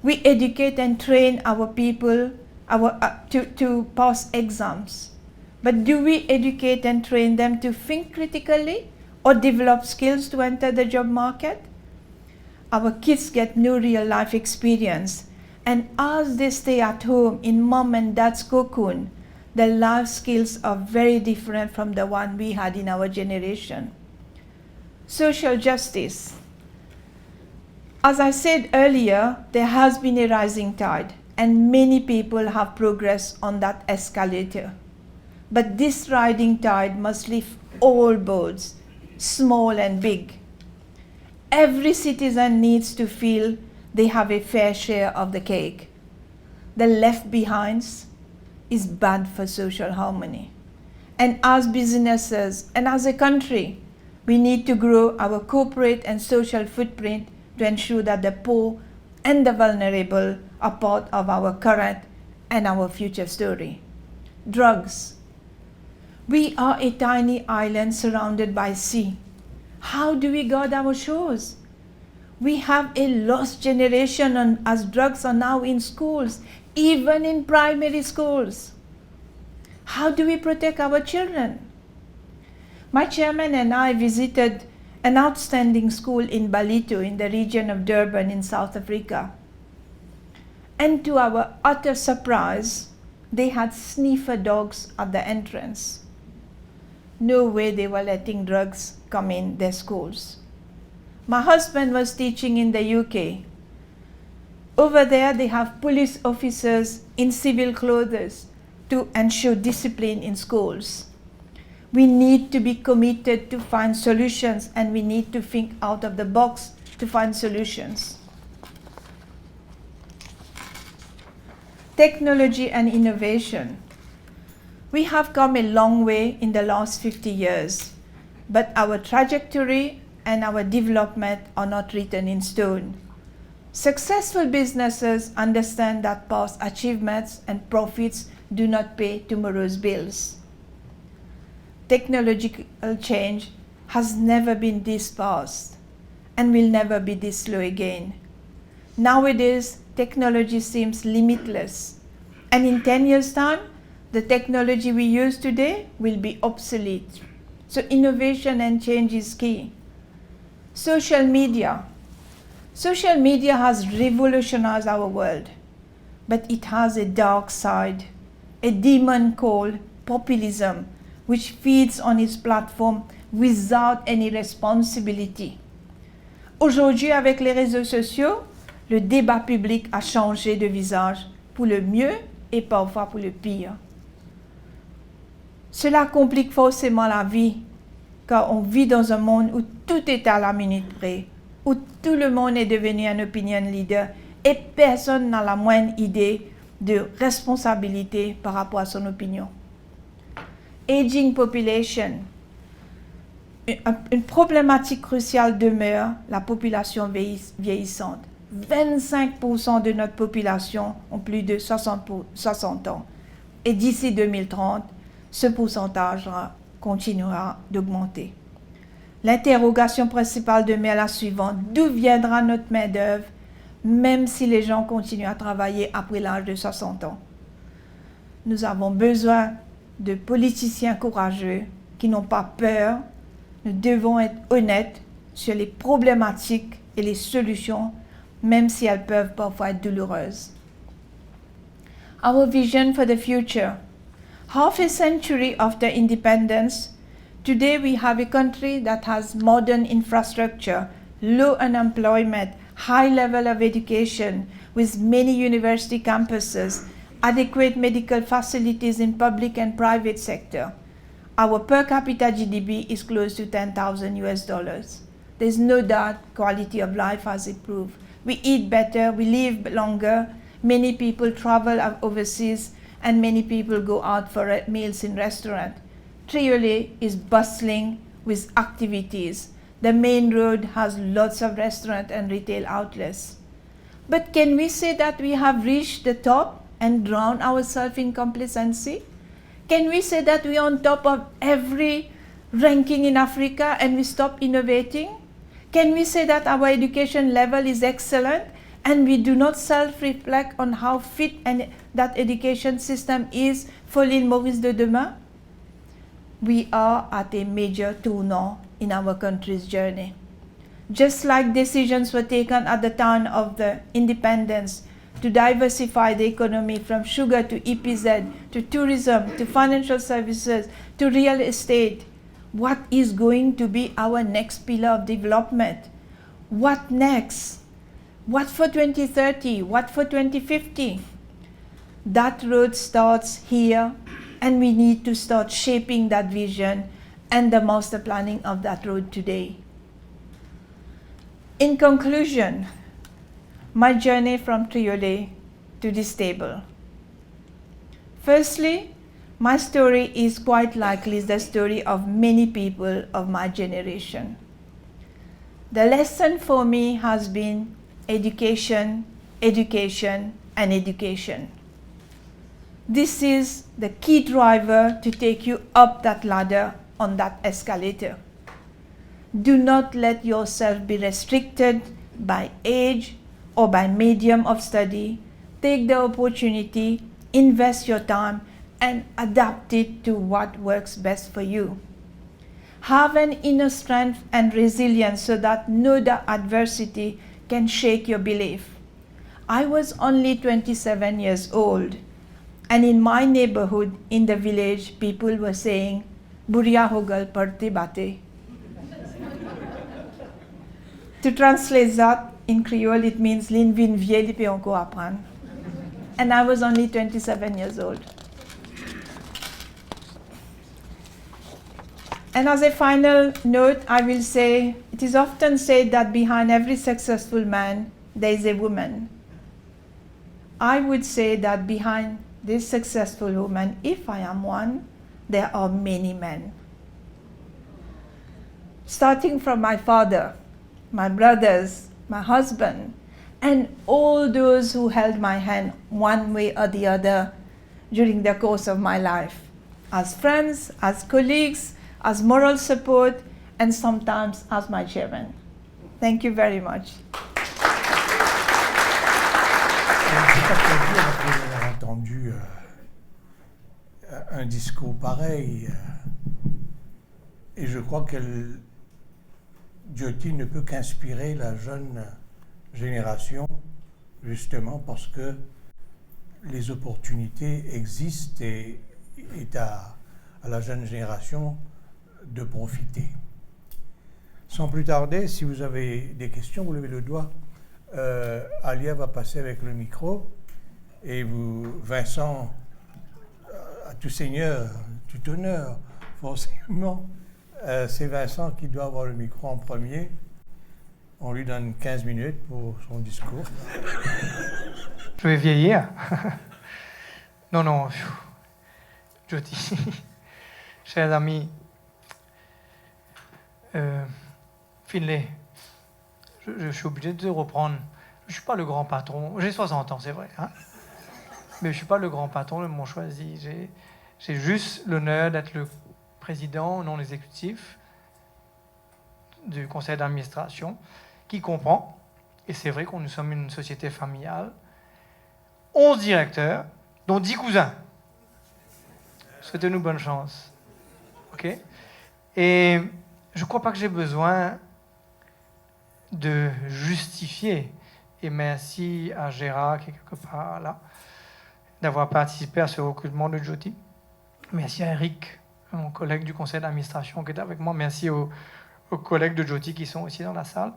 We educate and train our people to pass exams. But do we educate and train them to think critically or develop skills to enter the job market? Our kids get no real life experience, and as they stay at home in mom and dad's cocoon, the life skills are very different from the one we had in our generation. Social justice. As I said earlier, there has been a rising tide, and many people have progressed on that escalator. But this rising tide must lift all boats, small and big. Every citizen needs to feel they have a fair share of the cake. The left behinds is bad for social harmony. And as businesses and as a country, we need to grow our corporate and social footprint to ensure that the poor and the vulnerable are part of our current and our future story. Drugs. We are a tiny island surrounded by sea. How do we guard our shores? We have a lost generation as drugs are now in schools, even in primary schools. How do we protect our children? My chairman and I visited an outstanding school in Balito in the region of Durban in South Africa. And to our utter surprise, they had sniffer dogs at the entrance. No way they were letting drugs come in their schools. My husband was teaching in the UK. Over there, they have police officers in civil clothes to ensure discipline in schools. We need to be committed to find solutions, and we need to think out of the box to find solutions. Technology and innovation. We have come a long way in the last 50 years, but our trajectory and our development are not written in stone. Successful businesses understand that past achievements and profits do not pay tomorrow's bills. Technological change has never been this fast and will never be this slow again. Nowadays, technology seems limitless, and in 10 years' time, the technology we use today will be obsolete. So innovation and change is key. Social media. Social media has revolutionized our world, but it has a dark side, a demon called populism, which feeds on its platform without any responsibility. Aujourd'hui, avec les réseaux sociaux, le débat public a changé de visage pour le mieux et parfois pour le pire. Cela complique forcément la vie, car on vit dans un monde où tout est à la minute près, où tout le monde est devenu un opinion leader et personne n'a la moindre idée de responsabilité par rapport à son opinion. Aging population. Une problématique cruciale demeure la population vieillissante. 25% de notre population ont plus de 60 ans. Et d'ici 2030, ce pourcentage continuera d'augmenter. L'interrogation principale demeure la suivante: d'où viendra notre main-d'œuvre, même si les gens continuent à travailler après l'âge de 60 ans? Nous avons besoin de politiciens courageux qui n'ont pas peur. Nous devons être honnêtes sur les problématiques et les solutions, même si elles peuvent parfois être douloureuses. Our vision for the future. Half a century after independence, today we have a country that has modern infrastructure, low unemployment, high level of education, with many university campuses, adequate medical facilities in public and private sector. Our per capita GDP is close to $10,000. There's no doubt quality of life has improved. We eat better, we live longer, many people travel overseas, and many people go out for meals in restaurants. Triolet is bustling with activities. The main road has lots of restaurants and retail outlets. But can we say that we have reached the top and drown ourselves in complacency? Can we say that we are on top of every ranking in Africa and we stop innovating? Can we say that our education level is excellent and we do not self-reflect on how fit that education system is for l'île Maurice de demain? We are at a major tournant in our country's journey. Just like decisions were taken at the time of the independence to diversify the economy from sugar to EPZ, to tourism, to financial services, to real estate, what is going to be our next pillar of development? What next? What for 2030? What for 2050? That road starts here, and we need to start shaping that vision and the master planning of that road today. In conclusion, my journey from Triolet to this table. Firstly, my story is quite likely the story of many people of my generation. The lesson for me has been education, education, and education. This is the key driver to take you up that ladder on that escalator. Do not let yourself be restricted by age or by medium of study. Take the opportunity, invest your time, and adapt it to what works best for you. Have an inner strength and resilience so that no adversity can shake your belief. I was only 27 years old, and in my neighborhood, in the village, people were saying, "Buriya hogal padte bate." To translate that, In Creole, it means Lin vin vieille, il peut encore apprendre. And I was only 27 years old. And as a final note, I will say, it is often said that behind every successful man, there is a woman. I would say that behind this successful woman, if I am one, there are many men. Starting from my father, my brothers, my husband, and all those who held my hand one way or the other during the course of my life, as friends, as colleagues, as moral support, and sometimes as my chairman. Thank you very much. C'est pas très dur après avoir entendu un discours pareil. Et je crois que Jyoti ne peut qu'inspirer la jeune génération, justement parce que les opportunités existent et est à la jeune génération de profiter. Sans plus tarder, si vous avez des questions, vous levez le doigt. Alia va passer avec le micro et vous, Vincent, à tout seigneur, tout honneur, forcément, c'est Vincent qui doit avoir le micro en premier. On lui donne 15 minutes pour son discours. Je vais vieillir. Non, Jyoti, chers amis, Finlay, je suis obligé de reprendre. Je ne suis pas le grand patron. J'ai 60 ans, c'est vrai. Hein, mais je ne suis pas le grand patron de mon choisi. J'ai juste l'honneur d'être le président non exécutif du conseil d'administration qui comprend, et c'est vrai qu'on nous sommes une société familiale, 11 directeurs, dont 10 cousins. Souhaitez-nous bonne chance. OK? Et je ne crois pas que j'ai besoin de justifier, et merci à Gérard qui est quelque part là, d'avoir participé à ce recrutement de Jyoti. Merci à Eric, mon collègue du conseil d'administration qui est avec moi. Merci aux collègues de Jyoti qui sont aussi dans la salle.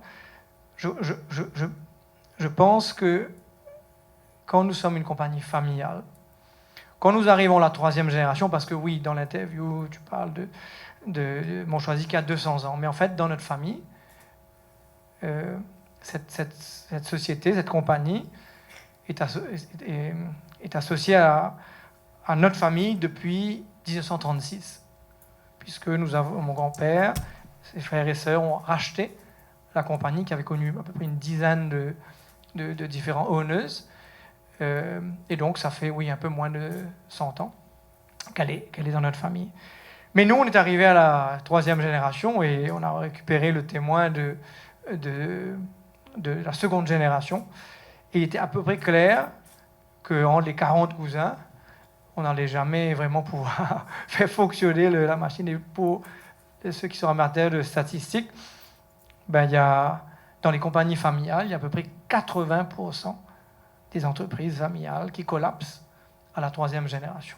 Je pense que quand nous sommes une compagnie familiale, quand nous arrivons à la 3e génération, parce que oui, dans l'interview, tu parles de mon choisi qui a 200 ans, mais en fait, dans notre famille, cette société, cette compagnie est associée à notre famille depuis 1936, puisque mon grand-père, ses frères et sœurs ont racheté la compagnie qui avait connu à peu près une dizaine de différents owners. Et donc, ça fait, oui, un peu moins de 100 ans qu'elle est dans notre famille. Mais nous, on est arrivé à la 3e génération et on a récupéré le témoin de la 2e génération. Et il était à peu près clair qu'entre les 40 cousins, on n'allait jamais vraiment pouvoir faire fonctionner la machine. Et pour ceux qui sont amateurs de statistiques, il y a, dans les compagnies familiales, il y a à peu près 80% des entreprises familiales qui collapsent à la 3e génération.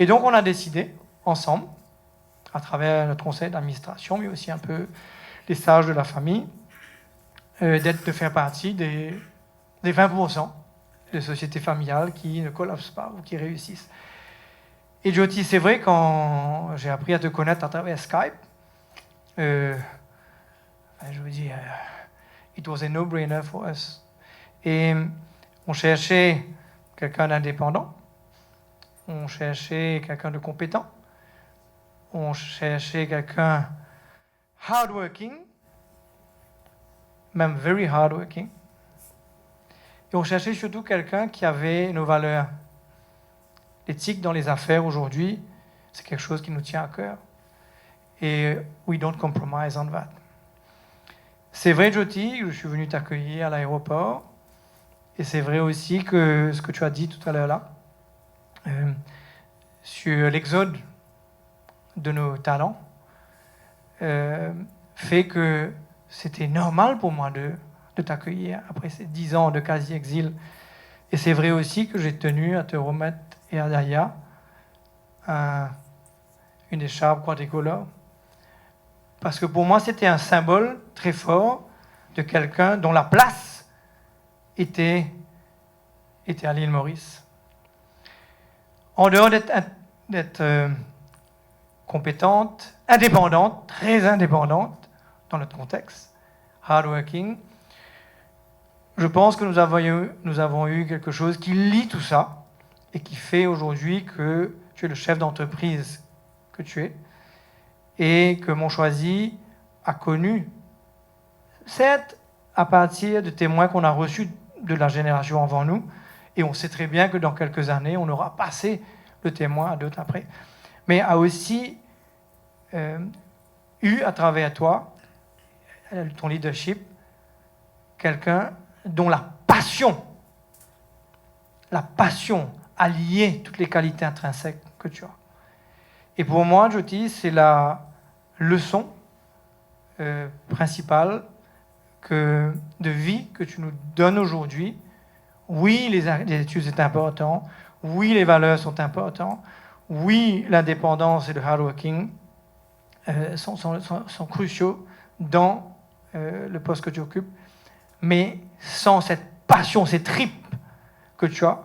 Et donc, on a décidé, ensemble, à travers notre conseil d'administration, mais aussi un peu les sages de la famille, de faire partie des 20% de sociétés familiales qui ne collapsent pas ou qui réussissent. Et Jyoti, c'est vrai, quand j'ai appris à te connaître à travers Skype, je veux dire, it was a no-brainer for us. Et on cherchait quelqu'un d'indépendant, on cherchait quelqu'un de compétent, on cherchait quelqu'un hardworking, même very hardworking, et on cherchait surtout quelqu'un qui avait nos valeurs. L'éthique dans les affaires aujourd'hui, c'est quelque chose qui nous tient à cœur. Et we don't compromise on that. C'est vrai, Jyoti, je suis venu t'accueillir à l'aéroport. Et c'est vrai aussi que ce que tu as dit tout à l'heure là, sur l'exode de nos talents, fait que c'était normal pour moi de t'accueillir après ces 10 ans de quasi-exil. Et c'est vrai aussi que j'ai tenu à te remettre, et à Daya, une écharpe quadricolore. Parce que pour moi, c'était un symbole très fort de quelqu'un dont la place était à l'île Maurice. En dehors d'être compétente, indépendante, très indépendante dans notre contexte, hardworking, je pense que nous avons eu quelque chose qui lie tout ça et qui fait aujourd'hui que tu es le chef d'entreprise que tu es et que Mont Choisi a connu, certes, à partir de témoins qu'on a reçus de la génération avant nous, et on sait très bien que dans quelques années, on aura passé le témoin à d'autres après, mais a aussi eu à travers toi, ton leadership, quelqu'un dont la passion a lié toutes les qualités intrinsèques que tu as. Et pour moi, Jyoti, c'est la leçon principale de vie que tu nous donnes aujourd'hui. Oui, les études sont importantes. Oui, les valeurs sont importantes. Oui, l'indépendance et le hardworking sont cruciaux dans le poste que tu occupes. Mais sans cette passion, cette tripe que tu as,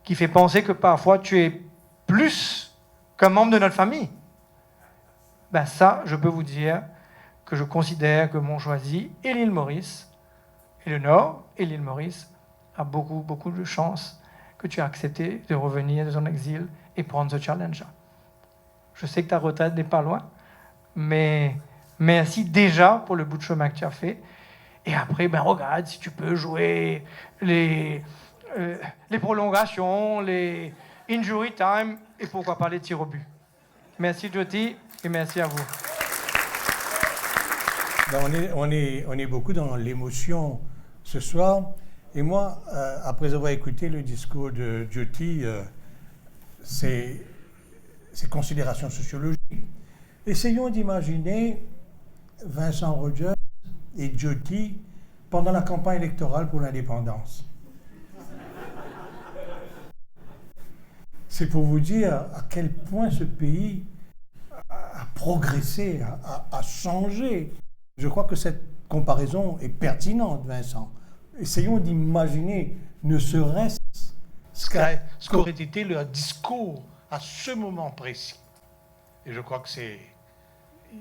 qui fait penser que parfois tu es plus qu'un membre de notre famille, ben ça, je peux vous dire que je considère que Mont Choisi et l'île Maurice, et le Nord et l'île Maurice, a beaucoup, beaucoup de chance que tu as accepté de revenir de ton exil et prendre ce challenge-là. Je sais que ta retraite n'est pas loin, mais merci déjà pour le bout de chemin que tu as fait. Et après, ben regarde si tu peux jouer les prolongations, les injury time, et pourquoi pas les tirs au but. Merci Jyoti, et merci à vous. On est beaucoup dans l'émotion ce soir. Et moi, après avoir écouté le discours de Jyoti, ces considérations sociologiques, essayons d'imaginer Vincent Rogers et Jyoti pendant la campagne électorale pour l'indépendance. C'est pour vous dire à quel point ce pays a progressé, a changé. Je crois que cette comparaison est pertinente, Vincent. Essayons d'imaginer, ne serait-ce qu'aurait été leur discours à ce moment précis. Et je crois que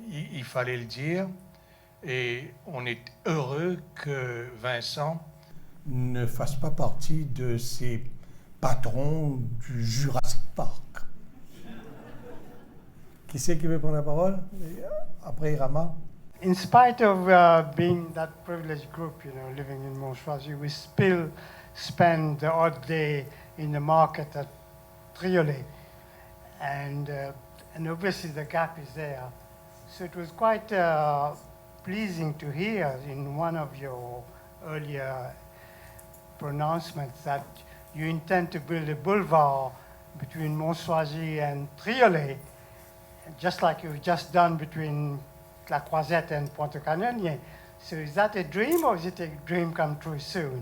il fallait le dire. Et on est heureux que Vincent ne fasse pas partie de ces patrons du Jurassic Park. Qui c'est qui veut prendre la parole? Après Rama. In spite of being that privileged group, living in Mont Choisi, we still spend the odd day in the market at Triolet. And obviously the gap is there. So it was quite pleasing to hear in one of your earlier pronouncements that you intend to build a boulevard between Mont Choisi and Triolet, just like you've just done between La Croisette and Pointe Canonnier. So is that a dream, or is it a dream come true soon?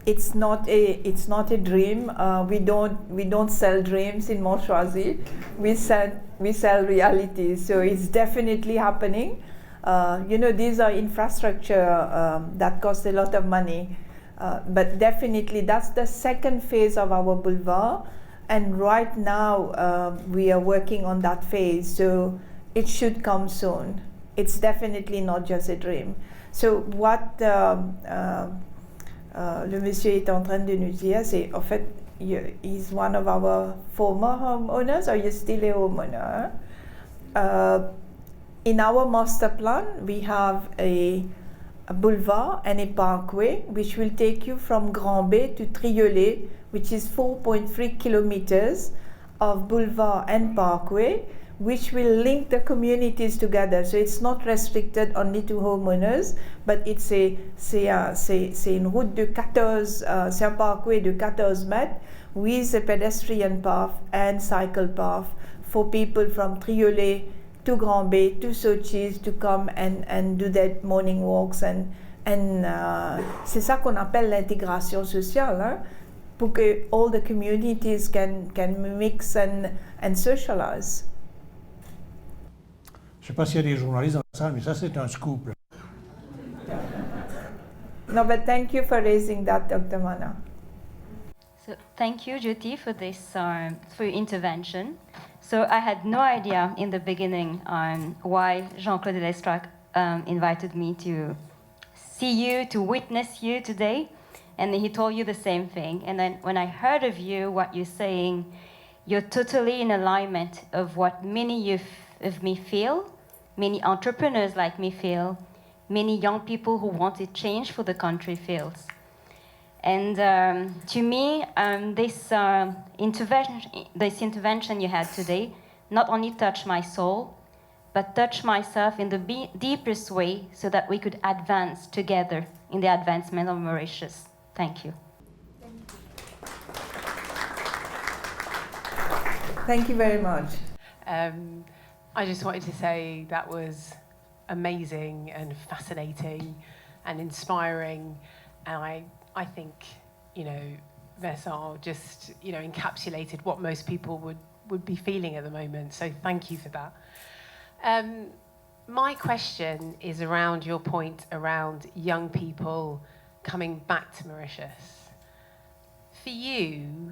It's not a dream. We don't sell dreams in Mont Choisi. We sell reality. So it's definitely happening. These are infrastructure that cost a lot of money. But definitely that's the second phase of our boulevard. And right now we are working on that phase. So it should come soon. It's definitely not just a dream. So what le monsieur est en train de nous dire, c'est en fait, he's one of our former homeowners, or you're still a homeowner. In our master plan, we have a boulevard and a parkway which will take you from Grand Bay to Triolet, which is 4.3 kilometers of boulevard and parkway, which will link the communities together. So it's not restricted only to homeowners, but c'est une route de 14, c'est un parkway de 14 mètres with a pedestrian path and cycle path for people from Triolet to Grand Bay to Sochis to come and do their morning walks and c'est ça qu'on appelle l'intégration sociale, hein, pour que all the communities can mix and socialize. Je ne sais pas s'il y a des journalistes dans la salle, mais ça c'est un scoop. No, but thank you for raising that, Dr. Mana. So thank you, Jyoti, for this for your intervention. So I had no idea in the beginning why Jean-Claude Lestrac invited me to see you, to witness you today, and he told you the same thing. And then when I heard of you, what you're saying, you're totally in alignment of what many of me feel, many entrepreneurs like me feel, many young people who wanted change for the country feels. And to me, this intervention you had today not only touched my soul, but touched myself in the deepest way so that we could advance together in the advancement of Mauritius. Thank you. Thank you very much. I just wanted to say that was amazing and fascinating and inspiring, and I think, Vincent just, encapsulated what most people would be feeling at the moment. So thank you for that. My question is around your point around young people coming back to Mauritius. For you,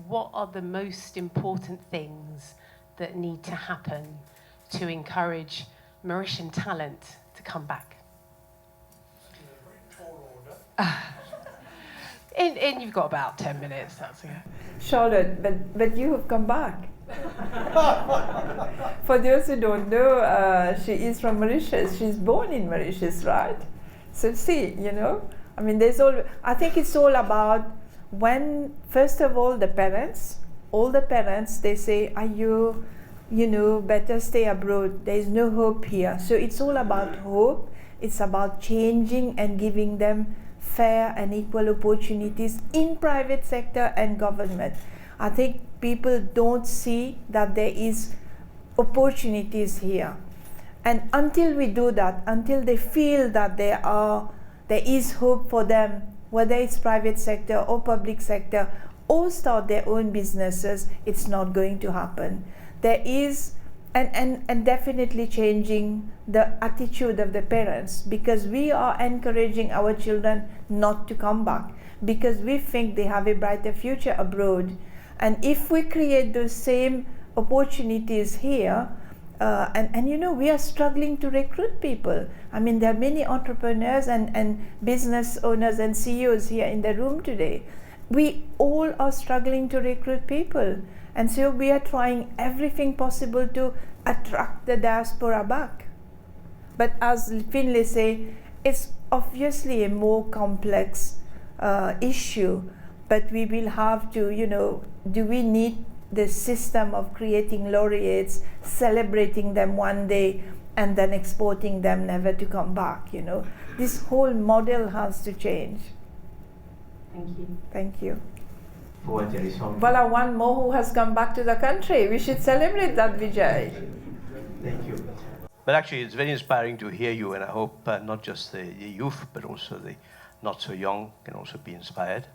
what are the most important things that need to happen to encourage Mauritian talent to come back? And you've got about 10 minutes, that's okay. Charlotte, but you have come back. For those who don't know, she is from Mauritius. She's born in Mauritius, right? So see, I mean, I think it's all about when, first of all, all the parents, they say, are you, better stay abroad. There is no hope here. So it's all about hope. It's about changing and giving them fair and equal opportunities in private sector and government. I think people don't see that there is opportunities here. And until we do that, until they feel that there is hope for them, whether it's private sector or public sector, or start their own businesses, it's not going to happen. There is, and definitely changing the attitude of the parents, because we are encouraging our children not to come back, because we think they have a brighter future abroad. And if we create those same opportunities here, we are struggling to recruit people. I mean, there are many entrepreneurs and business owners and CEOs here in the room today. We all are struggling to recruit people. And so we are trying everything possible to attract the diaspora back. But as Finlay say, it's obviously a more complex issue, but we will have to, do we need the system of creating laureates, celebrating them one day, and then exporting them never to come back, This whole model has to change. Thank you. Thank you. Voilà, one more who has come back to the country. We should celebrate that, Vijay. Thank you. But actually, it's very inspiring to hear you, and I hope not just the youth, but also the not so young can also be inspired.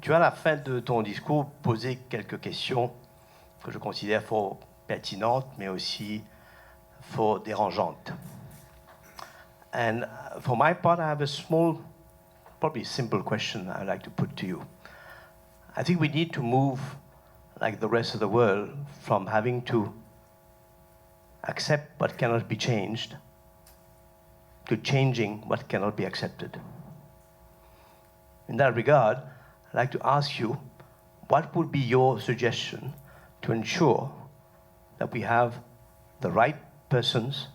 Tu as à la fin de ton discours posé quelques questions que je considère fort pertinentes, mais aussi fort dérangeantes. And for my part, I have a small, probably simple question I'd like to put to you. I think we need to move, like the rest of the world, from having to accept what cannot be changed to changing what cannot be accepted. In that regard, I'd like to ask you, what would be your suggestion to ensure that we have the right persons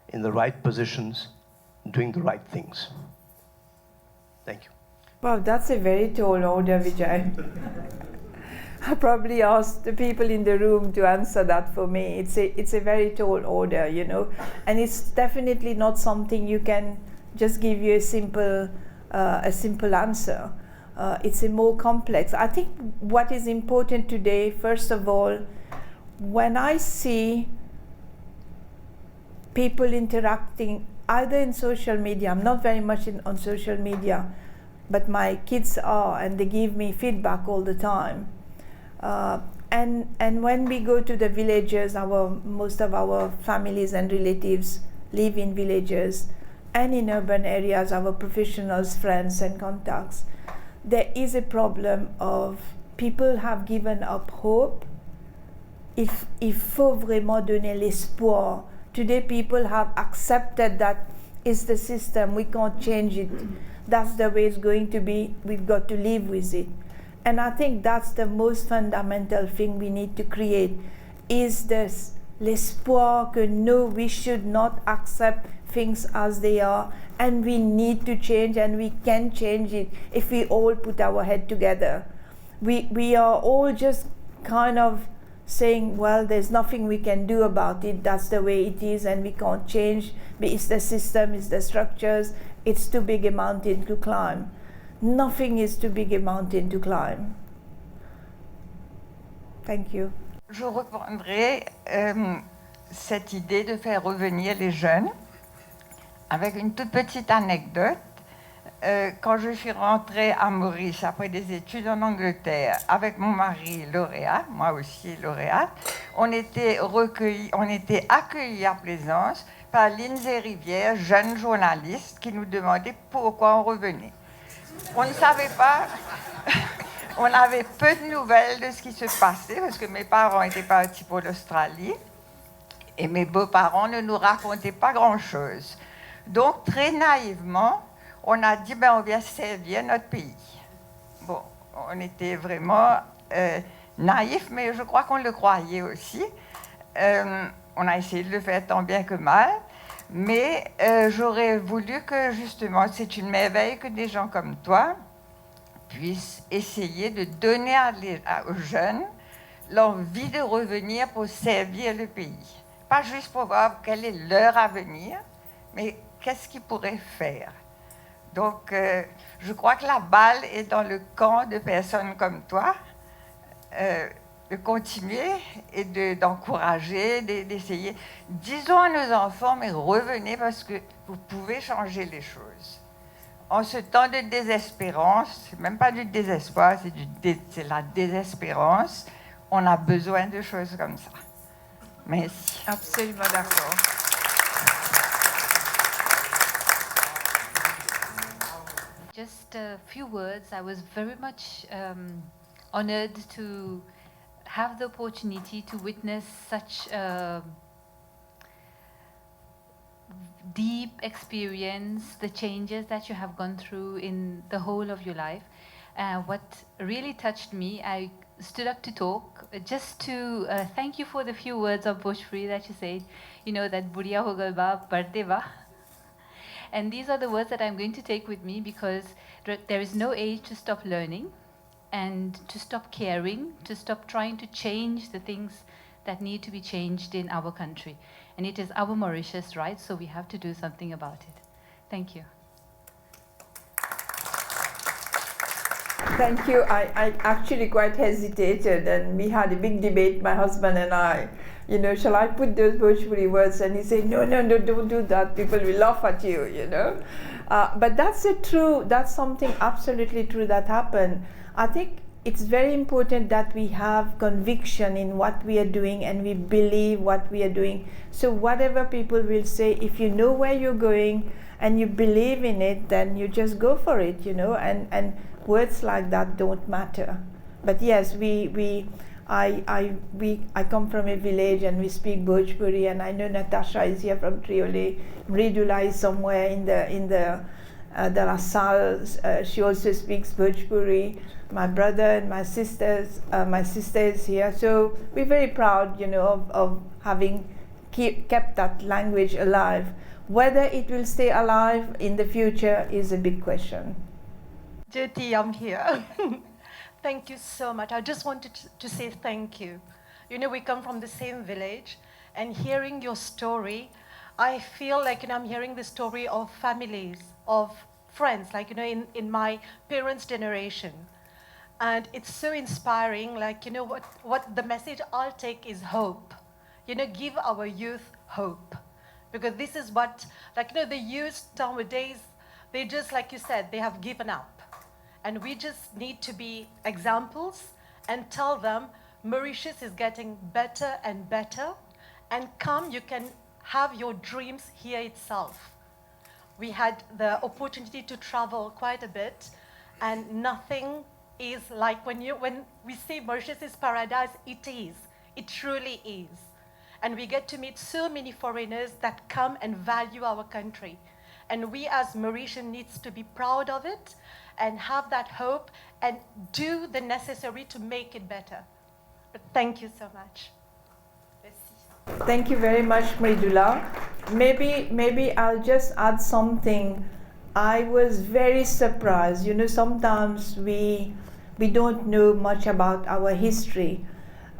in the right positions doing the right things? Thank you. Wow, that's a very tall order, Vijay. I probably asked the people in the room to answer that for me. It's a very tall order, and it's definitely not something you can just give you a simple answer. It's a more complex. I think what is important today, first of all, when I see people interacting either in social media, I'm not very much on social media, but my kids are, and they give me feedback all the time. And when we go to the villages, most of our families and relatives live in villages. and in urban areas, our professionals, friends, and contacts, there is a problem of people have given up hope. Il faut vraiment donner l'espoir. Today, people have accepted that it's the system, we can't change it. That's the way it's going to be, we've got to live with it. And I think that's the most fundamental thing we need to create, is this l'espoir que no, we should not accept things as they are, and we need to change, and we can change it if we all put our head together. We are all just kind of saying, well, there's nothing we can do about it, that's the way it is, and we can't change, but it's the system, it's the structures, it's too big a mountain to climb. Nothing is too big a mountain to climb. Thank you. Je reprendrai cette idée de faire revenir les jeunes avec une toute petite anecdote. Quand je suis rentrée à Maurice après des études en Angleterre avec mon mari lauréat, moi aussi lauréate, on était accueillis à Plaisance par Lindsay Rivière, jeune journaliste, qui nous demandait pourquoi on revenait. On ne savait pas, on avait peu de nouvelles de ce qui se passait parce que mes parents étaient partis pour l'Australie et mes beaux-parents ne nous racontaient pas grand-chose. Donc, très naïvement, on a dit, on vient servir notre pays. Bon, on était vraiment naïfs, mais je crois qu'on le croyait aussi. On a essayé de le faire tant bien que mal, mais j'aurais voulu que, justement, c'est une merveille que des gens comme toi puissent essayer de donner aux jeunes l'envie de revenir pour servir le pays. Pas juste pour voir quel est leur avenir, mais qu'est-ce qu'ils pourraient faire. Donc, je crois que la balle est dans le camp de personnes comme toi, de continuer et d'encourager, d'essayer. Disons à nos enfants, mais revenez parce que vous pouvez changer les choses. En ce temps de désespérance, c'est même pas du désespoir, c'est la désespérance, on a besoin de choses comme ça. Merci. Absolument d'accord. Just a few words. I was very much honored to have the opportunity to witness such a deep experience, the changes that you have gone through in the whole of your life. What really touched me, I stood up to talk just to thank you for the few words of Bhojpuri that you said, you know, that Buriya ho gal ba, padte ba. And these are the words that I'm going to take with me, because there is no age to stop learning and to stop caring, to stop trying to change the things that need to be changed in our country. And it is our Mauritius, right? So we have to do something about it. Thank you. Thank you. I actually quite hesitated, and we had a big debate, my husband and I. You know, shall I put those Bhojpuri words? And he said, no, don't do that. People will laugh at you, you know. But that's something absolutely true that happened. I think it's very important that we have conviction in what we are doing and we believe what we are doing. So whatever people will say, if you know where you're going and you believe in it, then you just go for it, you know, and words like that don't matter. But yes, I come from a village and we speak Bhojpuri, and I know Natasha is here from Triolet. Mridula is somewhere in the La Salle. She also speaks Bhojpuri. My brother and my sister is here. So we're very proud, you know, of having kept that language alive. Whether it will stay alive in the future is a big question. Jyoti, I'm here. Thank you so much. I just wanted to say thank you. You know, we come from the same village, and hearing your story, I feel like, you know, I'm hearing the story of families, of friends, like, you know, in my parents' generation. And it's so inspiring, like, you know, what the message I'll take is hope. You know, give our youth hope. Because this is what, like, you know, the youth nowadays, they just, like you said, they have given up. And we just need to be examples and tell them Mauritius is getting better and better, and come, you can have your dreams here itself. We had the opportunity to travel quite a bit, and nothing is like when we say Mauritius is paradise, it is. It truly is. And we get to meet so many foreigners that come and value our country. And we as Mauritians needs to be proud of it and have that hope and do the necessary to make it better. But thank you so much. Merci. Thank you very much, Mridula. Maybe I'll just add something. I was very surprised. You know, sometimes we don't know much about our history.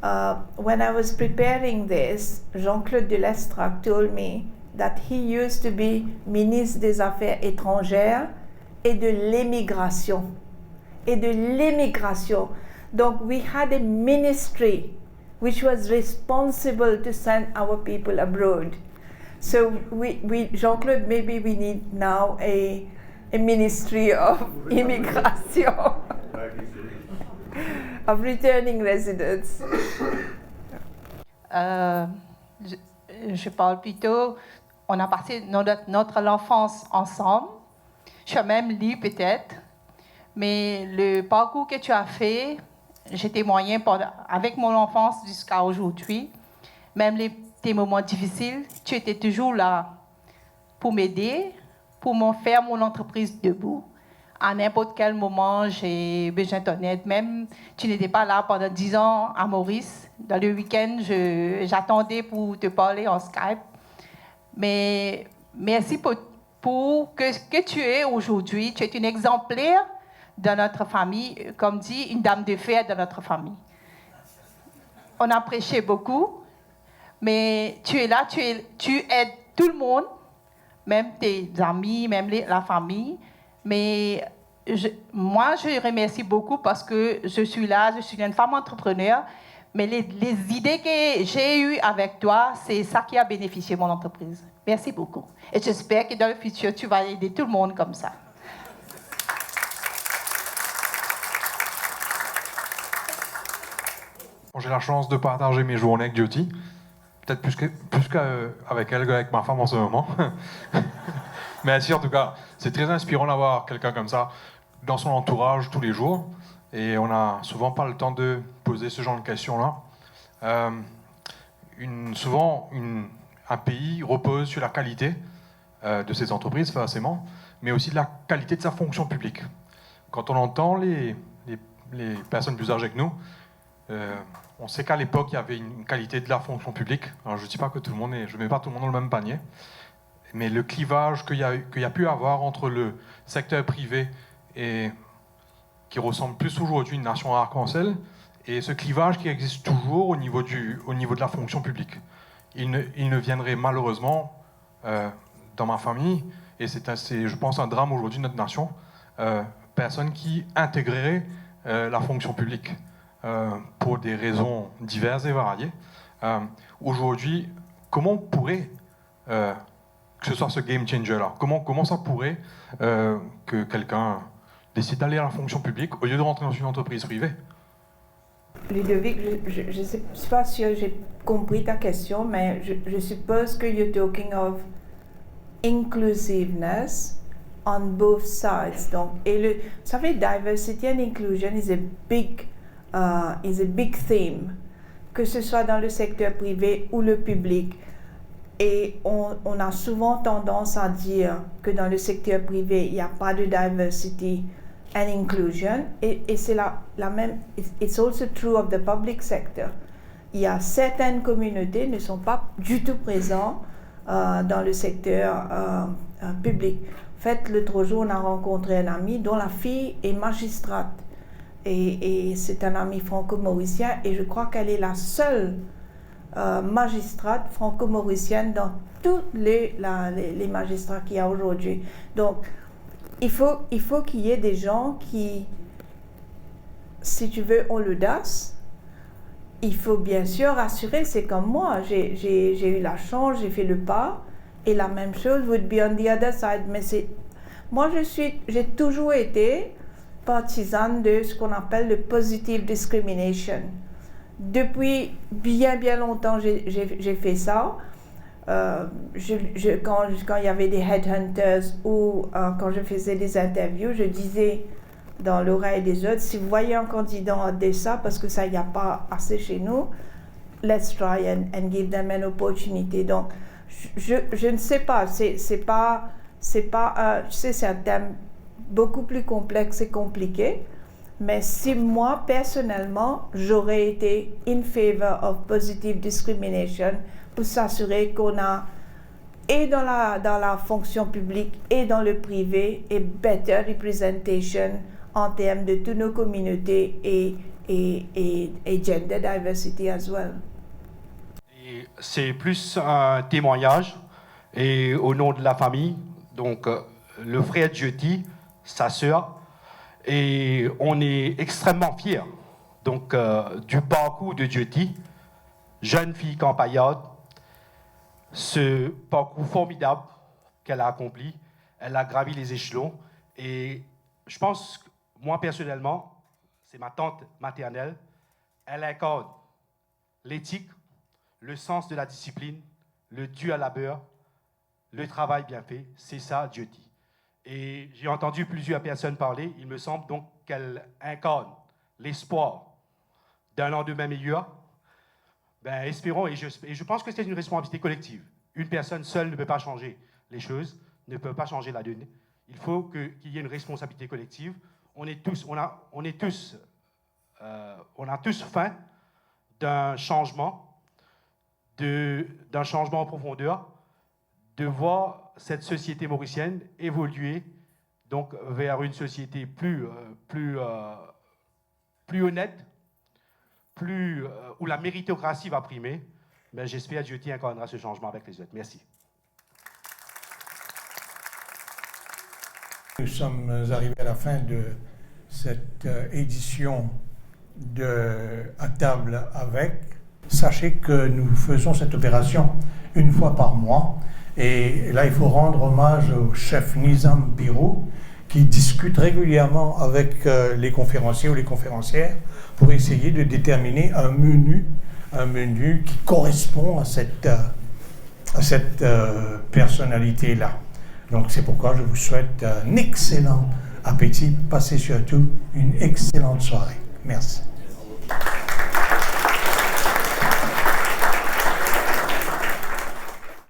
When I was preparing this, Jean-Claude Delestrac told me that he used to be ministre des Affaires étrangères et de l'émigration. Donc we had a ministry which was responsible to send our people abroad. So we Jean-Claude, maybe we need now a ministry of immigration. Of returning residents. Je parle plutôt, on a passé notre enfance ensemble. Je suis même libre peut-être, mais le parcours que tu as fait, j'ai témoigné avec mon enfance jusqu'à aujourd'hui. Même tes moments difficiles, tu étais toujours là pour m'aider, pour faire mon entreprise debout. À n'importe quel moment, j'ai besoin de ton aide. Même, tu n'étais pas là pendant 10 ans à Maurice. Dans le week-end, j'attendais pour te parler en Skype. Mais merci pour que tu es aujourd'hui. Tu es une exemplaire dans notre famille, comme dit, une dame de fer dans notre famille. On a prêché beaucoup, mais tu es là, tu aides tout le monde, même tes amis, même la famille. Mais moi, je remercie beaucoup parce que je suis là, je suis une femme entrepreneur. Mais les idées que j'ai eues avec toi, c'est ça qui a bénéficié mon entreprise. Merci beaucoup. Et j'espère que dans le futur, tu vas aider tout le monde comme ça. Bon, j'ai la chance de partager mes journées avec Jyoti. Peut-être plus qu'avec elle qu'avec ma femme en ce moment. Mais si, en tout cas, c'est très inspirant d'avoir quelqu'un comme ça dans son entourage tous les jours. Et on n'a souvent pas le temps de poser ce genre de questions-là. Souvent, un pays repose sur la qualité de ses entreprises, forcément, mais aussi de la qualité de sa fonction publique. Quand on entend les personnes plus âgées que nous, on sait qu'à l'époque, il y avait une qualité de la fonction publique. Alors, je ne dis pas que je ne mets pas tout le monde dans le même panier. Mais le clivage qu'il y a pu avoir entre le secteur privé et qui ressemble plus aujourd'hui à une nation arc-en-ciel, et ce clivage qui existe toujours au niveau de la fonction publique. Il ne viendrait malheureusement, dans ma famille, et c'est je pense, un drame aujourd'hui de notre nation, personne qui intégrerait la fonction publique pour des raisons diverses et variées. Aujourd'hui, comment on pourrait... que ce soit ce game changer-là. Comment ça pourrait que quelqu'un décide d'aller à la fonction publique au lieu de rentrer dans une entreprise privée? Ludovic, je ne sais pas si j'ai compris ta question, mais je suppose que you're talking of inclusiveness on both sides. Donc, vous savez, diversity and inclusion is a big theme, que ce soit dans le secteur privé ou le public. Et on a souvent tendance à dire que dans le secteur privé, il n'y a pas de diversity and inclusion. Et c'est la même, it's also true of the public sector. Il y a certaines communautés qui ne sont pas du tout présentes dans le secteur public. En fait, l'autre jour, on a rencontré un ami dont la fille est magistrate. Et c'est un ami franco-mauricien et je crois qu'elle est la seule magistrate franco-mauricienne dans tous les magistrats qu'il y a aujourd'hui. Donc, il faut qu'il y ait des gens qui, si tu veux, ont l'audace. Il faut bien sûr assurer, c'est comme moi, j'ai eu la chance, j'ai fait le pas, et la même chose would be on the other side. Mais moi, j'ai toujours été partisane de ce qu'on appelle le positive discrimination. Depuis bien longtemps, j'ai fait ça. quand il y avait des headhunters ou quand je faisais des interviews, je disais dans l'oreille des autres, si vous voyez un candidat en ça parce que ça n'y a pas assez chez nous, let's try and give them an opportunity. Donc, je ne sais pas, c'est un thème beaucoup plus complexe et compliqué, mais si moi, personnellement, j'aurais été in favor of positive discrimination pour s'assurer qu'on a, et dans la fonction publique et dans le privé, et better representation en termes de toutes nos communautés et gender diversity as well. C'est plus un témoignage et au nom de la famille, donc le frère Jyoti, sa sœur, et on est extrêmement fiers donc, du parcours de Jyoti, jeune fille campagnarde, ce parcours formidable qu'elle a accompli. Elle a gravi les échelons et je pense, moi personnellement, c'est ma tante maternelle, elle incarne l'éthique, le sens de la discipline, le dû à labeur, le travail bien fait, c'est ça Jyoti. Et j'ai entendu plusieurs personnes parler, il me semble donc qu'elle incarne l'espoir d'un lendemain meilleur. Ben, espérons, et je pense que c'est une responsabilité collective. Une personne seule ne peut pas changer les choses, ne peut pas changer la donne. Il faut qu'il y ait une responsabilité collective. On a tous faim d'un changement, d'un changement en profondeur, de voir cette société mauricienne évoluer donc vers une société plus honnête, où la méritocratie va primer. Mais j'espère que Jyoti incarnera ce changement avec les autres. Merci. Nous sommes arrivés à la fin de cette édition de À table avec. Sachez que nous faisons cette opération une fois par mois. Et là, il faut rendre hommage au chef Nizam Birou, qui discute régulièrement avec les conférenciers ou les conférencières pour essayer de déterminer un menu qui correspond à cette personnalité-là. Donc, c'est pourquoi je vous souhaite un excellent appétit. Passez surtout une excellente soirée. Merci.